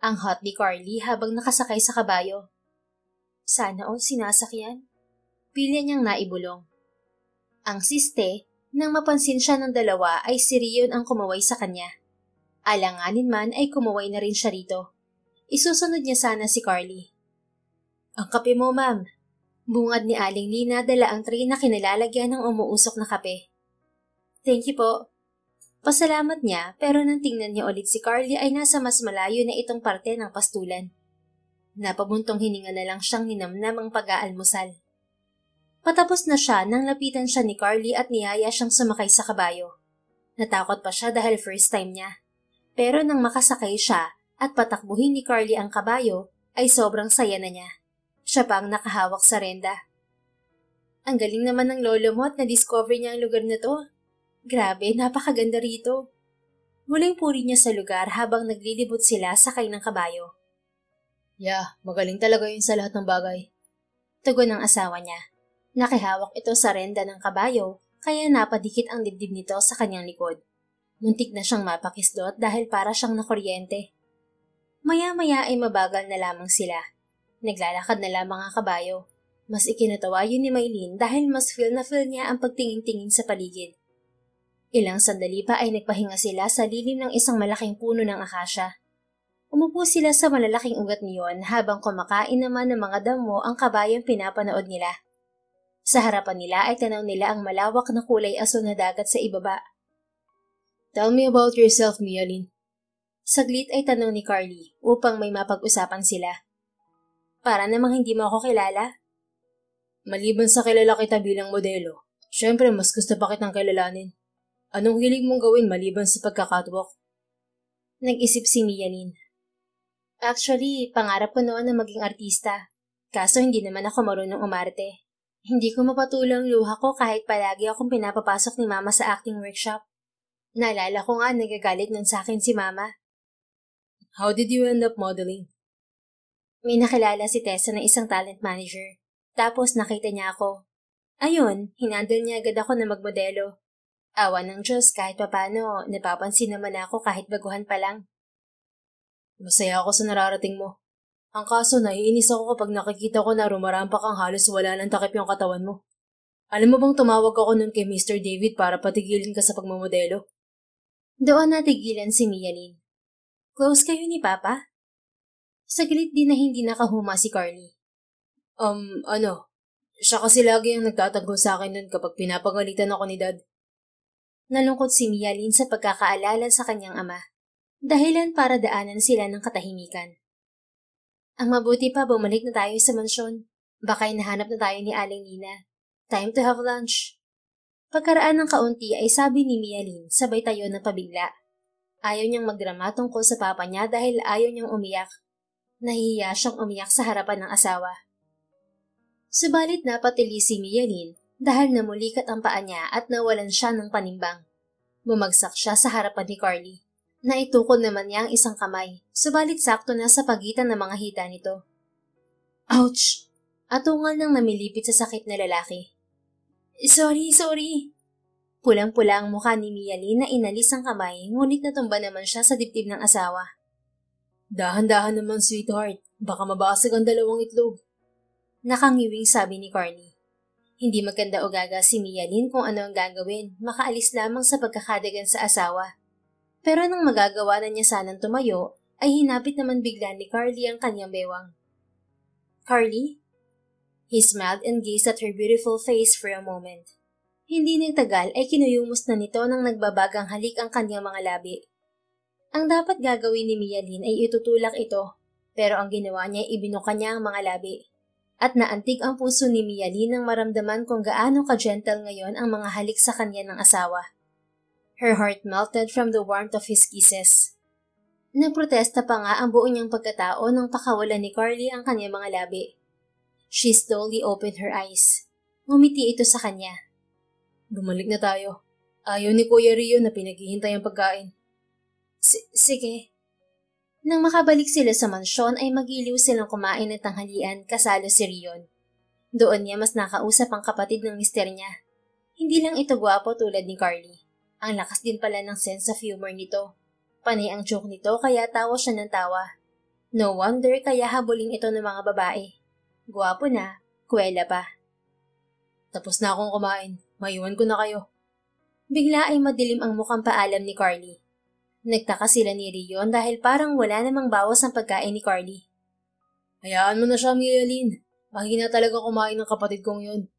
Speaker 1: Ang hot ni Carly habang nakasakay sa kabayo. Sana all sinasakyan. Pilya niyang naibulong. Ang siste, nang mapansin siya ng dalawa ay si Rion ang kumaway sa kanya. Alanganin man ay kumaway na rin siya rito. Isusunod niya sana si Carly. Ang kape mo, ma'am. Bungad ni Aling Lina dala ang tray na kinalalagyan ng umuusok na kape. Thank you po. Pasalamat niya pero nang tingnan niya ulit si Carly ay nasa mas malayo na itong parte ng pastulan. Napabuntong hininga na lang siyang ninamnam ang pag-aalmusal. Patapos na siya nang lapitan siya ni Carly at niyaya siyang sumakay sa kabayo. Natakot pa siya dahil first time niya. Pero nang makasakay siya at patakbuhin ni Carly ang kabayo, ay sobrang saya na niya. Siya pa ang nakahawak sa renda. Ang galing naman ng lolo mo at na-discover niya ang lugar na to. Grabe, napakaganda rito. Muling puri niya sa lugar habang naglilibot sila sakay ng kabayo. Yeah, magaling talaga yun sa lahat ng bagay. Tugon ng asawa niya. Nakihawak ito sa renda ng kabayo, kaya napadikit ang dibdib nito sa kanyang likod. Muntik na siyang mapakisdot dahil para siyang nakuryente. Maya-maya ay mabagal na lamang sila. Naglalakad na lamang ang kabayo. Mas ikinatawa yun ni Maylin dahil mas feel na feel niya ang pagtingin-tingin sa paligid. Ilang sandali pa ay nagpahinga sila sa lilim ng isang malaking puno ng akasya. Umupo sila sa malalaking ugat niyon habang kumakain naman ng mga damo ang kabayong pinapanood nila. Sa harapan nila ay tanaw nila ang malawak na kulay asul na dagat sa ibaba. Tell me about yourself, Mialyn. Saglit ay tanong ni Carly upang may mapag-usapan sila. Para namang hindi mo ako kilala? Maliban sa kilala kita bilang modelo, syempre mas gusto pa kitang kilalanin. Anong hilig mong gawin maliban sa pagkakatwalk? Nag-isip si Mialyn. Actually, pangarap ko noon na maging artista. Kaso hindi naman ako marunong umarte. Hindi ko mapatulang luha ko kahit palagi akong pinapapasok ni Mama sa acting workshop. Naalala ko nga nagagalit nun sa akin si Mama. How did you end up modeling? May nakilala si Tessa na isang talent manager. Tapos nakita niya ako. Ayun, hinandle niya agad ako na magmodelo. Awa ng Diyos kahit papano, napapansin naman ako kahit baguhan pa lang. Masaya ako sa nararating mo. Ang kaso, naiinis ako kapag nakikita ko na rumarampa kang halos wala nang takip yung katawan mo. Alam mo bang tumawag ako nun kay Mr. David para patigilin ka sa pagmamodelo? Doon natigilan si Mialyn. Close kayo ni Papa? Saglit din na hindi nakahuma si Carly. Siya kasi lagi ang nagtatanggol sa akin nun kapag pinapagalitan ako ni Dad. Nalungkot si Mialyn sa pagkakaalala sa kanyang ama. Dahilan para daanan sila ng katahimikan. Ang mabuti pa bumalik na tayo sa mansyon. Baka nahanap na tayo ni Aling Lina. Time to have lunch. Pagkaraan ng kaunti ay sabi ni Mialyn sabay tayo ng pabigla. Ayaw niyang magdrama tungkol sa papa niya dahil ayaw niyang umiyak. Nahihiya siyang umiyak sa harapan ng asawa. Subalit napatili si Mialyn dahil namulikat ang paa niya at nawalan siya ng panimbang. Bumagsak siya sa harapan ni Carly. Naitukod naman niya ang isang kamay, subalit sakto na sa pagitan ng mga hita nito. Ouch! Atungal nang namilipit sa sakit na lalaki. Sorry. Pulang-pula ang mukha ni Mialyn na inalis ang kamay, ngunit natumba naman siya sa dibdib ng asawa. Dahan-dahan naman, sweetheart. Baka mabasag ang dalawang itlog. Nakangiwing sabi ni Carly. Hindi maganda o gaga si Mialyn kung ano ang gagawin, makaalis lamang sa pagkakadagan sa asawa. Pero nang magagawa na niya sanang tumayo, ay hinapit naman bigla ni Carly ang kanyang bewang. Carly? He smiled and gazed at her beautiful face for a moment. Hindi nagtagal ay kinuyumos na nito nang nagbabagang halik ang kanyang mga labi. Ang dapat gagawin ni Mialyn ay itutulak ito, pero ang ginawa niya ay ibinuka niya ang mga labi. At naantig ang puso ni Mialyn nang maramdaman kung gaano ka-gentle ngayon ang mga halik sa kanya ng asawa. Her heart melted from the warmth of his kisses. Nagprotesta pa nga ang buo niyang pagkatao nang pakawalan ni Carly ang kanyang mga labi. She slowly opened her eyes. Ngumiti ito sa kanya. Bumalik na tayo. Ayaw ni Kuya Rio na pinaghihintay ang pagkain. Sige. Nang makabalik sila sa mansyon ay magiliw silang kumain ng tanghalian kasalo si Rion. Doon niya mas nakausap ang kapatid ng mister niya. Hindi lang ito gwapo tulad ni Carly. Ang lakas din pala ng sense of humor nito. Panay ang joke nito kaya tawa siya ng tawa. No wonder kaya habulin ito ng mga babae. Gwapo na, kwela pa. Tapos na akong kumain. Maiwan ko na kayo. Bigla ay madilim ang mukhang paalam ni Carly. Nagtaka sila ni Rion dahil parang wala namang bawas ang pagkain ni Carly. Hayaan mo na siya, Mialyn. Mahina talaga kumain ng kapatid kong yun.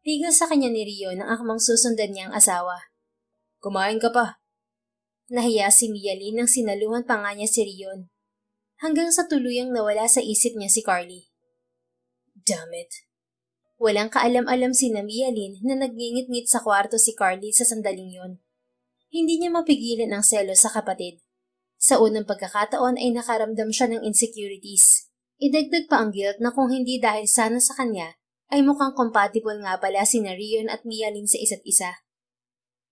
Speaker 1: Tigil sa kanya ni Rion ang akmang susundan niyang asawa. Kumain ka pa. Nahiya si Mialyn nang sinaluhan pa nga niya si Rion. Hanggang sa tuluyang nawala sa isip niya si Carly. Damn it. Walang kaalam-alam si Mialyn na nagngingit-ngit sa kwarto si Carly sa sandaling yon. Hindi niya mapigilan ang selos sa kapatid. Sa unang pagkakataon ay nakaramdam siya ng insecurities. Idagdag pa ang guilt na kung hindi dahil sana sa kanya, ay mukhang compatible nga pala si Rion at Mialyn sa isa't isa.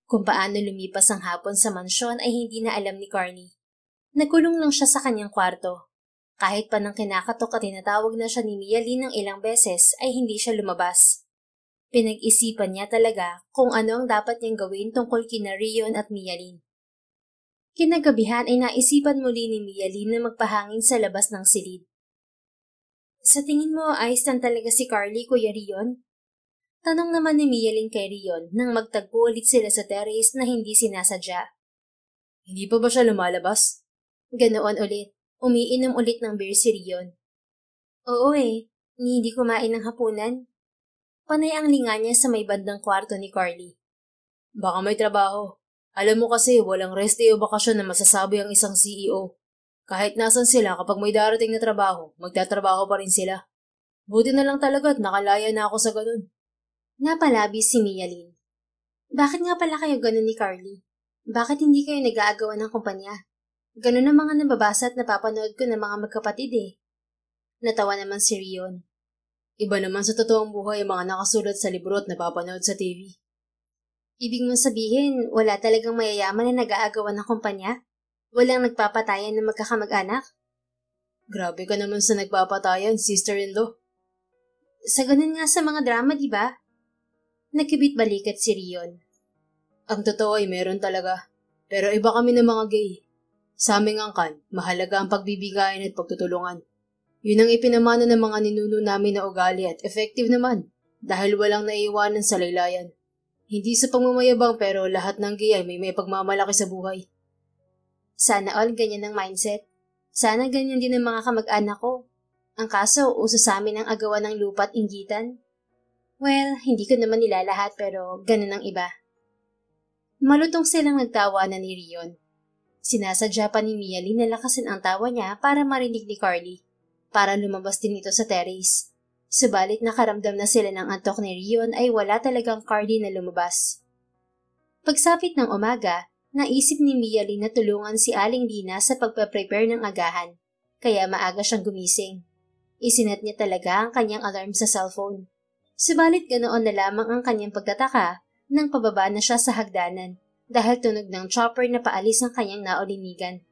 Speaker 1: Kung paano lumipas ang hapon sa mansyon ay hindi na alam ni Carly. Nagkulong lang siya sa kanyang kwarto. Kahit pa nang kinakatok at tinatawag na siya ni Mialyn ng ilang beses ay hindi siya lumabas. Pinag-isipan niya talaga kung ano ang dapat niyang gawin tungkol kina Rion at Mialyn. Kinagabihan ay naisipan muli ni Mialyn na magpahangin sa labas ng silid. Sa tingin mo ayos lang talaga si Carly, Kuya Rion? Tanong naman ni Mialyn kay Rion nang magtagpo ulit sila sa terrace na hindi sinasadya. Hindi pa ba siya lumalabas? Ganoon ulit. Umiinom ulit ng beer si Rion. Oo hindi kumain ng hapunan. Panay ang linga niya sa may bandang kwarto ni Carly. Baka may trabaho. Alam mo kasi walang rest day o bakasyon na masasabi ang isang CEO. Kahit nasan sila kapag may darating na trabaho, magtatrabaho pa rin sila. Buti na lang talaga at nakalaya na ako sa ganun. Napalabi si Mialyn. Bakit nga pala kayo ganun ni Carly? Bakit hindi kayo nag-aagawan ng kumpanya? Ganun ang mga nababasa at napapanood ko ng mga magkapatid Natawa naman si Rion. Iba naman sa totoong buhay ang mga nakasulat sa libro at napapanood sa TV. Ibig mong sabihin, wala talagang mayayaman na nag-aagawan ng kumpanya? Walang nagpapatayan ng magkakamag-anak? Grabe ka naman sa nagpapatayan, sister-in-law. Sa ganun nga sa mga drama, di ba? Nagkibit-balikat si Rion. Ang totoo ay meron talaga. Pero iba kami ng mga gay. Sa aming angkan, mahalaga ang pagbibigayan at pagtutulungan. Yun ang ipinamana ng mga ninuno namin na ugali at effective naman dahil walang naiiwanan sa laylayan. Hindi sa pagmamayabang pero lahat ng gay ay may pagmamalaki sa buhay. Sana all ganyan ang mindset. Sana ganyan din ang mga kamag-anak ko. Ang kaso, uso sa amin ang agawan ng lupa at inggitan. Well, hindi ko naman nila lahat pero ganun ang iba. Malutong silang nagtawanan ni Rion. Sinasadya pa ni Mialyn na lakasin ang tawa niya para marinig ni Carly, para lumabas din ito sa terrace. Subalit nakaramdam na sila ng antok ni Rion ay wala talagang Carly na lumabas. Pagsapit ng umaga, naisip ni Mialyn na tulungan si Aling Dina sa pagpaprepare ng agahan, kaya maaga siyang gumising. Isinat niya talaga ang kanyang alarm sa cellphone. Subalit ganoon na lamang ang kanyang pagtataka nang pababa na siya sa hagdanan. Dahil tunog ng chopper na paalis ang kanyang naulinigan.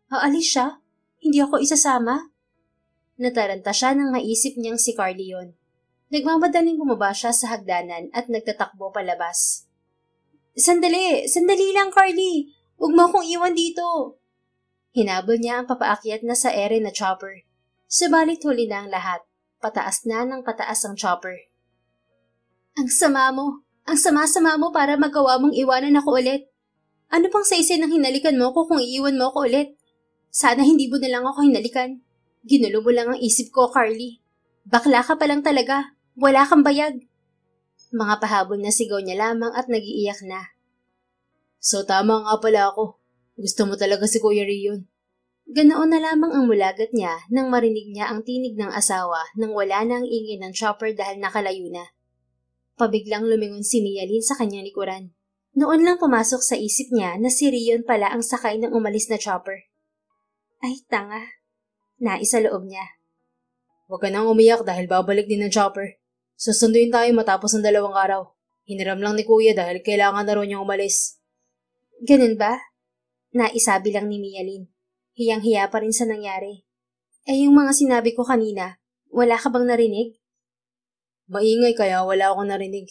Speaker 1: Aalis siya? Hindi ako isasama? Nataranta siya nang maisip niyang si Carly yun. Nagmamadaling bumaba siya sa hagdanan at nagtatakbo palabas. Sandali! Sandali lang, Carly! Huwag mo akong iwan dito! Hinabol niya ang papaakyat na sa ere na chopper. Subalit huli na ang lahat. Pataas na ng pataas ang chopper. Ang sama mo! Ang sama-sama mo para magawa mong iwanan ako ulit. Ano pang saysay ng hinalikan mo ko kung iiwan mo ako ulit? Sana hindi mo na lang ako hinalikan. Ginulo mo lang ang isip ko, Carly. Bakla ka pa lang talaga. Wala kang bayag. Mga pahabol na sigaw niya lamang at nagiiyak na. So tama nga pala ako. Gusto mo talaga si Kuya Rion. Ganoon na lamang ang mulagat niya nang marinig niya ang tinig ng asawa nang wala na ang ingay ng chopper dahil nakalayo na. Pabiglang lumingon si Mialyn sa kanyang likuran. Noon lang pumasok sa isip niya na si Rion pala ang sakay ng umalis na chopper. Ay, tanga. Naisa loob niya. Huwag ka nang umiyak dahil babalik din ng chopper. Susunduin tayo matapos ng 2 araw. Hiniram lang ni Kuya dahil kailangan na rin niyang umalis. Ganun ba? Naisabi lang ni Mialyn. Hiyang-hiya pa rin sa nangyari. Yung mga sinabi ko kanina, wala ka bang narinig? Maingay kaya wala akong narinig.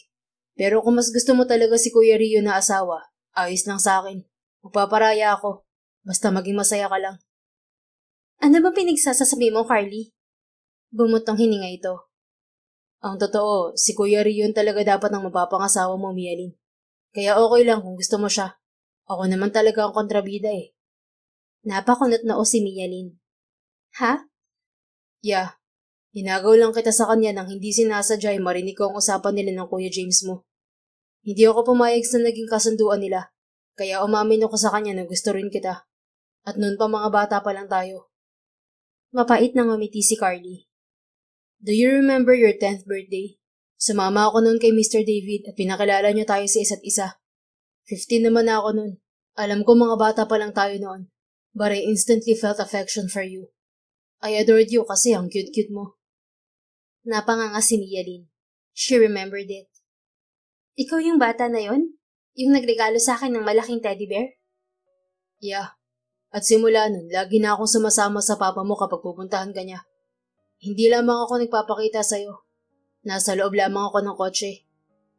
Speaker 1: Pero kung mas gusto mo talaga si Kuya Rion na asawa, ayos lang sa akin. Magpaparaya ako. Basta maging masaya ka lang. Ano ba pinagsasasabi mo, Carly? Bumutong hininga ito. Ang totoo, si Kuya Rion talaga dapat ang mapapangasawa mo, Mialyn. Kaya okay lang kung gusto mo siya. Ako naman talaga ang kontrabida eh. Napakunot na o si Mialyn. Ha? Yeah. Hinagaw lang kita sa kanya nang hindi sinasadya ay marinig ko ang usapan nila ng Kuya James mo. Hindi ako pumayag sa naging kasunduan nila. Kaya umamin ako sa kanya na gusto rin kita. At noon pa mga bata pa lang tayo. Mapait na ngumiti si Carly. Do you remember your 10th birthday? Sumama ako noon kay Mr. David at pinakilala niyo tayo sa isa't isa. 15 naman na ako noon. Alam ko mga bata pa lang tayo noon. But I instantly felt affection for you. I adored you kasi ang cute-cute mo. Napanganga si Mialyn. She remembered it. Ikaw yung bata na yon? Yung nagregalo sa akin ng malaking teddy bear? Yeah. At simula nun, lagi na akong sumasama sa papa mo kapag pupuntahan ka niya. Hindi lamang ako nagpapakita sa'yo. Nasa loob lamang ako ng kotse.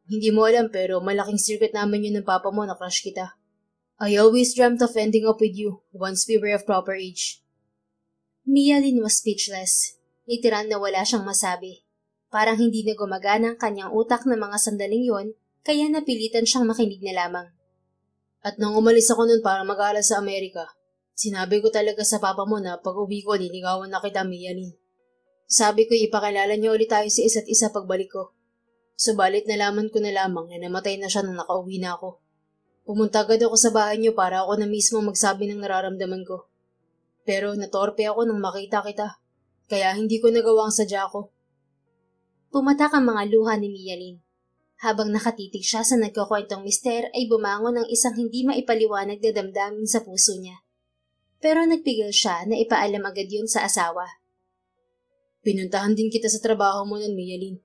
Speaker 1: Hindi mo alam pero malaking secret namin yun ng papa mo na crush kita. I always dreamt of ending up with you once we were of proper age. Mialyn was speechless. Literal na wala siyang masabi. Parang hindi na gumagana ang kanyang utak na mga sandaling yon, kaya napilitan siyang makinig na lamang. At nang umalis ako nun para mag-aaral sa Amerika, sinabi ko talaga sa papa mo na pag uwi ko liligawan na kita, Mialyn. Sabi ko ipakilala niyo ulit tayo sa isa't isa pagbalik ko. Subalit nalaman ko na lamang na namatay na siya nang nakauwi na ako. Pumunta agad ako sa bahay niyo para ako na mismo magsabi ng nararamdaman ko. Pero natorpe ako nang makita kita, kaya hindi ko nagawa ang sadya ko. Pumatak ang mga luha ni Mialyn. Habang nakatitig siya sa nagkukwentong mister ay bumangon ng isang hindi maipaliwanag na damdamin sa puso niya. Pero nagpigil siya na ipaalam agad yun sa asawa. Pinuntahan din kita sa trabaho mo nun, Mialyn.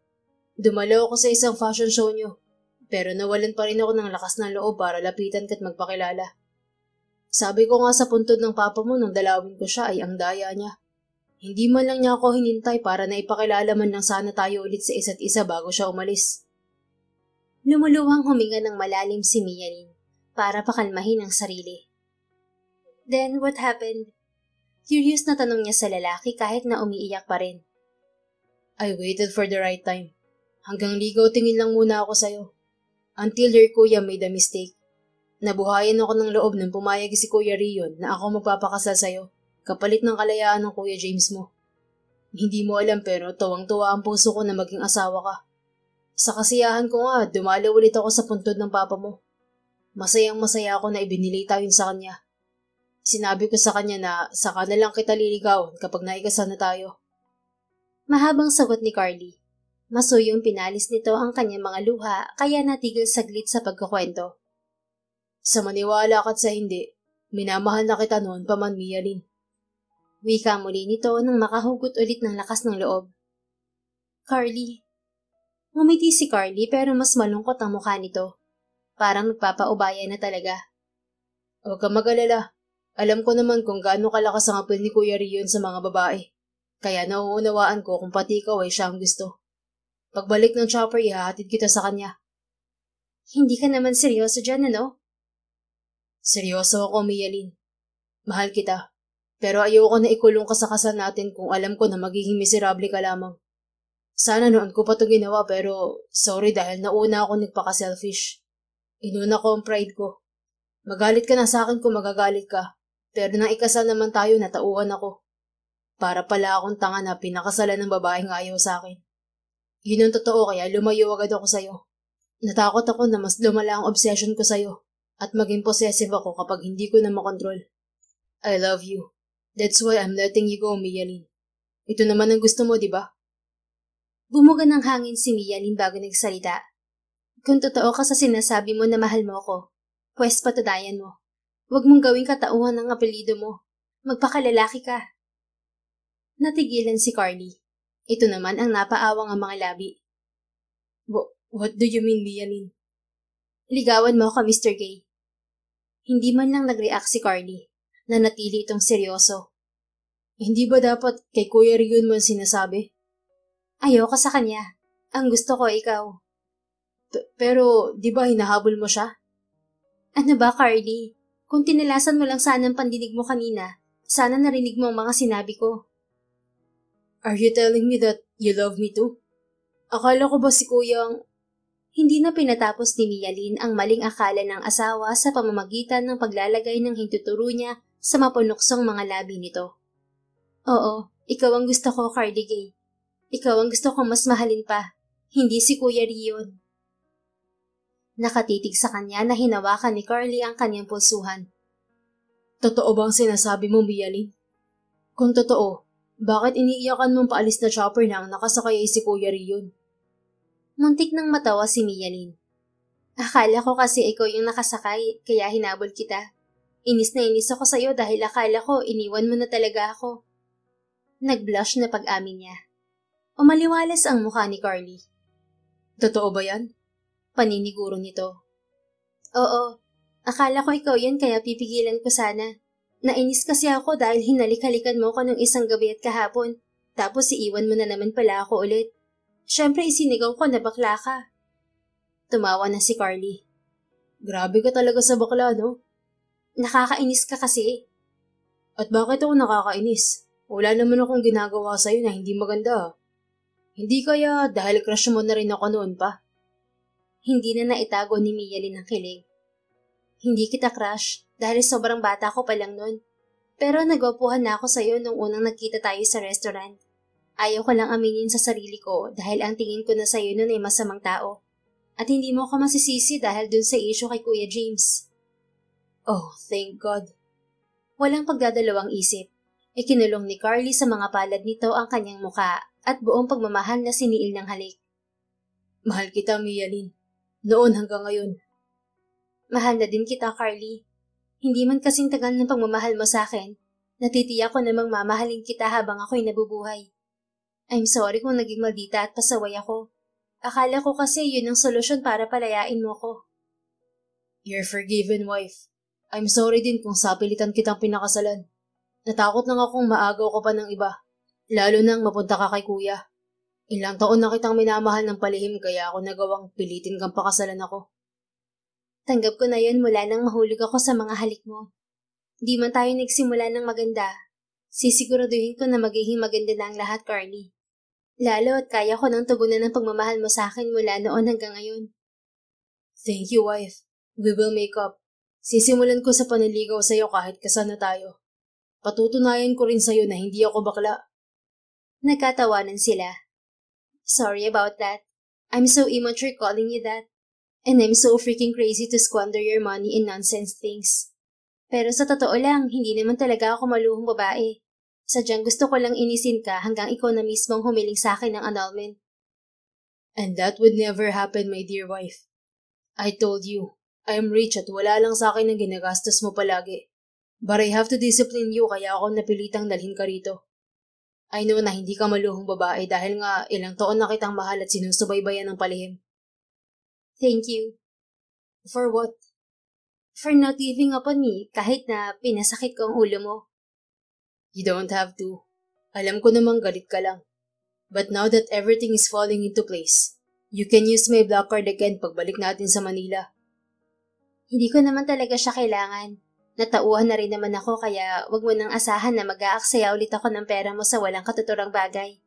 Speaker 1: Dumalaw ako sa isang fashion show niyo, pero nawalan pa rin ako ng lakas ng loob para lapitan ka't magpakilala. Sabi ko nga sa puntod ng papa mo nung dalawin ko siya ay ang daya niya. Hindi man lang niya ako hinintay para naipakilala man lang sana tayo ulit sa isa't isa bago siya umalis. Lumuluhang huminga ng malalim si Mialyn para pakalmahin ang sarili. Then what happened? Curious na tanong niya sa lalaki kahit na umiiyak pa rin. I waited for the right time. Hanggang ligaw tingin lang muna ako sa'yo. Until your kuya made a mistake. Nabuhayan ako ng loob nang pumayag si Kuya Rion na ako magpapakasal sa'yo, kapalit ng kalayaan ng Kuya James mo. Hindi mo alam pero tuwang-tuwa ang puso ko na maging asawa ka. Sa kasiyahan ko nga, dumalaw ulit ako sa puntod ng papa mo. Masayang-masaya ako na ibinili tayo sa kanya. Sinabi ko sa kanya na saka na lang kita liligawan kapag naikasal na tayo. Mahabang sagot ni Carly. Masuyong pinalis nito ang kanyang mga luha kaya natigil saglit sa pagkukwento. Sa maniwala ka't sa hindi, minamahal na kita noon pa man, Mialyn. Wika muli nito nang makahugot ulit ng lakas ng loob. Carly. Ngumiti si Carly pero mas malungkot ang mukha nito. Parang nagpapaubaya na talaga. Huwag kang mag-alala. Alam ko naman kung gaano kalakas ang apel ni Kuya Rion sa mga babae. Kaya nauunawaan ko kung pati ikaw ay siya ang gusto. Pagbalik ng chopper, ihahatid kita sa kanya. Hindi ka naman seryoso dyan, ano? Seryoso ako, Mialyn. Mahal kita. Pero ayoko na ikulong ka sa kasal natin kung alam ko na magiging miserable ka lamang. Sana noon ko pa ito ginawa pero sorry dahil nauna ako nagpaka-selfish. Inuna ko ang pride ko. Magalit ka na sa akin kung magagalit ka. Pero nang ikasal naman tayo, natauhan ako. Para pala akong tanga na pinakasalan ng babaeng ayaw sa akin. Yun ang totoo kaya lumayo agad ako sa'yo. Natakot ako na mas lumala ang obsession ko sa'yo at maging possessive ako kapag hindi ko na makontrol. I love you. That's why I'm letting you go, Mialyn. Ito naman ang gusto mo, di ba? Bumuga ng hangin si Mialyn bago nagsalita. Kung totoo ka sa sinasabi mo na mahal mo ako, pwes patunayan mo. Huwag mong gawing katauhan ng apelido mo. Magpakalalaki ka. Natigilan si Carly. Ito naman ang napaawang ang mga labi. What do you mean, Mialyn? Ligawan mo ako, Mr. Gay. Hindi man lang nag-react si Carly. Nanatili itong seryoso. Hindi ba dapat kay Kuya Rion mo ang sinasabi? Ayoko sa kanya. Ang gusto ko ikaw. Pero di ba hinahabol mo siya? Ano ba, Carly? Kung tinalasan mo lang sana ang pandinig mo kanina, sana narinig mo ang mga sinabi ko. Are you telling me that you love me too? Akala ko ba si Kuya ang... Hindi na pinatapos ni Mialyn ang maling akala ng asawa sa pamamagitan ng paglalagay ng hintuturo niya sa mapunuksong mga labi nito. Oo, ikaw ang gusto ko, Carly Gay. Ikaw ang gusto kong mas mahalin pa, hindi si Kuya Rion. Nakatitig sa kanya na hinawakan ni Carly ang kanyang pulsuhan. Totoo ba ang sinasabi mo, Mialyn? Kung totoo, bakit iniiyakan mong paalis na chopper na ang nakasakay ay si Kuya Rion? Muntik nang matawa si Mialyn. Akala ko kasi ikaw yung nakasakay, kaya hinabol kita. Inis na inis ako sa'yo dahil akala ko iniwan mo na talaga ako. Nag-blush na pag-amin niya. Umaliwalas ang mukha ni Carly. Totoo ba yan? Paniniguro nito. Oo, akala ko ikaw yan kaya pipigilan ko sana. Nainis kasi ako dahil hinalik-halikan mo ko ng isang gabi at kahapon, tapos iiwan mo na naman pala ako ulit. Siyempre isinigaw ko na bakla ka. Tumawa na si Carly. Grabe ka talaga sa bakla, no? Nakakainis ka kasi. At bakit ako nakakainis? Wala naman akong ginagawa sa'yo na hindi maganda. Hindi kaya dahil crush mo na rin ako noon pa? Hindi na naitago ni Mialyn ang kilig. Hindi kita crush dahil sobrang bata ko pa lang noon. Pero nagwapuhan na ako sa'yo nung unang nagkita tayo sa restaurant. Ayaw ko lang aminin sa sarili ko dahil ang tingin ko na sa'yo noon ay masamang tao. At hindi mo ako masisisi dahil dun sa issue kay Kuya James. Oh, thank God. Walang pagdadalawang isip. Ikinulong ni Carly sa mga palad nito ang kanyang muka at buong pagmamahal na siniil ng halik. Mahal kita, Mialyn. Noon hanggang ngayon. Mahal na din kita, Carly. Hindi man kasing tagal ng pagmamahal mo sa akin, natitiyak ko namang mamahalin kita habang ako'y nabubuhay. I'm sorry kung naging maldita at pasaway ako. Akala ko kasi yun ang solusyon para palayain mo ko. You're forgiven, wife. I'm sorry din kung sapilitan kitang pinakasalan. Natakot lang akong maagaw ko pa ng iba, lalo nang mapunta ka kay Kuya. Ilang taon na kitang minamahal ng palihim kaya ako nagawang pilitin kang pakasalan ako. Tanggap ko na yun mula nang mahulog ako sa mga halik mo. Di man tayo nagsimula ng maganda, sisiguraduhin ko na magiging maganda na ang lahat, Carly. Lalo at kaya ko nang tugunan ng pagmamahal mo sa akin mula noon hanggang ngayon. Thank you, wife. We will make up. Sisimulan ko sa paniligaw sa'yo kahit kasal na tayo. Patutunayan ko rin sa'yo na hindi ako bakla. Nagkatawanan sila. Sorry about that. I'm so immature calling you that. And I'm so freaking crazy to squander your money in nonsense things. Pero sa totoo lang, hindi naman talaga ako maluhong babae. Sadyang gusto ko lang inisin ka hanggang ikaw na mismong humiling sa akin ng annulment. And that would never happen, my dear wife. I told you, I'm rich at wala lang sa akin ang ginagastos mo palagi. But I have to discipline you kaya ako napilitang dalhin ka rito. I know na hindi ka maluhong babae dahil nga ilang taon na kitang mahal at sinusubaybayan ng palihim. Thank you. For what? For not giving up on me kahit na pinasakit ko ang ulo mo. You don't have to. Alam ko namang galit ka lang. But now that everything is falling into place, you can use my black card again pagbalik natin sa Manila. Hindi ko naman talaga siya kailangan. Natauhan na rin naman ako kaya wag mo nang asahan na mag-aaksaya ulit ako ng pera mo sa walang katuturang bagay.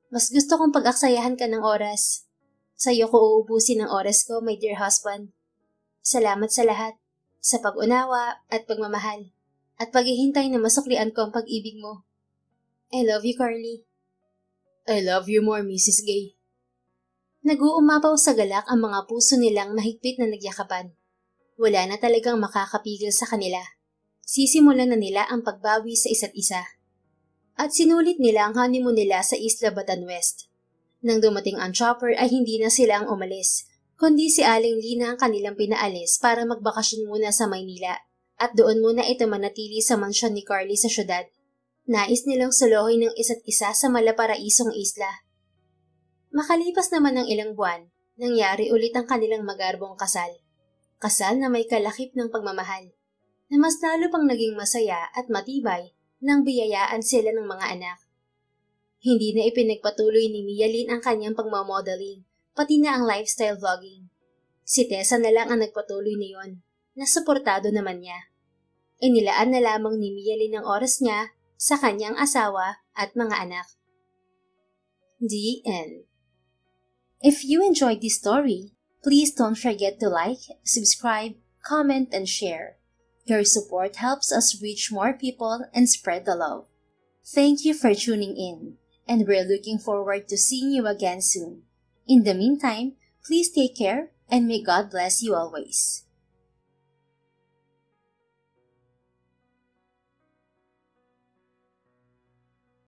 Speaker 1: Mas gusto kong pag-aksayahan ka ng oras. Sa'yo ko uubusin ang oras ko, my dear husband. Salamat sa lahat, sa pag-unawa at pagmamahal, at paghihintay na masuklian ko ang pag-ibig mo. I love you, Carly. I love you more, Mrs. Gay. Nag-uumapaw sa galak ang mga puso nilang mahigpit na nagyakapan. Wala na talagang makakapigil sa kanila. Sisimulan na nila ang pagbawi sa isa't isa. At sinulit nila ang honeymoon nila sa Isla Batan West. Nang dumating ang chopper ay hindi na sila ang umalis, kundi si Aling Lina ang kanilang pinaalis para magbakasyon muna sa Maynila at doon muna ito manatili sa mansyon ni Carly sa syudad. Nais nilang suluhin ng isa't isa sa malaparaisong isla. Makalipas naman ng ilang buwan, nangyari ulit ang kanilang magarbong kasal. Kasal na may kalakip ng pagmamahal, na mas lalo pang naging masaya at matibay nang biyayaan sila ng mga anak. Hindi na ipinagpatuloy ni Mia Lynn ang kanyang pagmamodeling, pati na ang lifestyle vlogging. Si Tessa na lang ang nagpatuloy niyon, na suportado naman niya. Inilaan na lamang ni Mia Lynn ang oras niya sa kanyang asawa at mga anak. The end. If you enjoyed this story, please don't forget to like, subscribe, comment, and share. Your support helps us reach more people and spread the love. Thank you for tuning in, and we're looking forward to seeing you again soon. In the meantime, please take care and may God bless you always.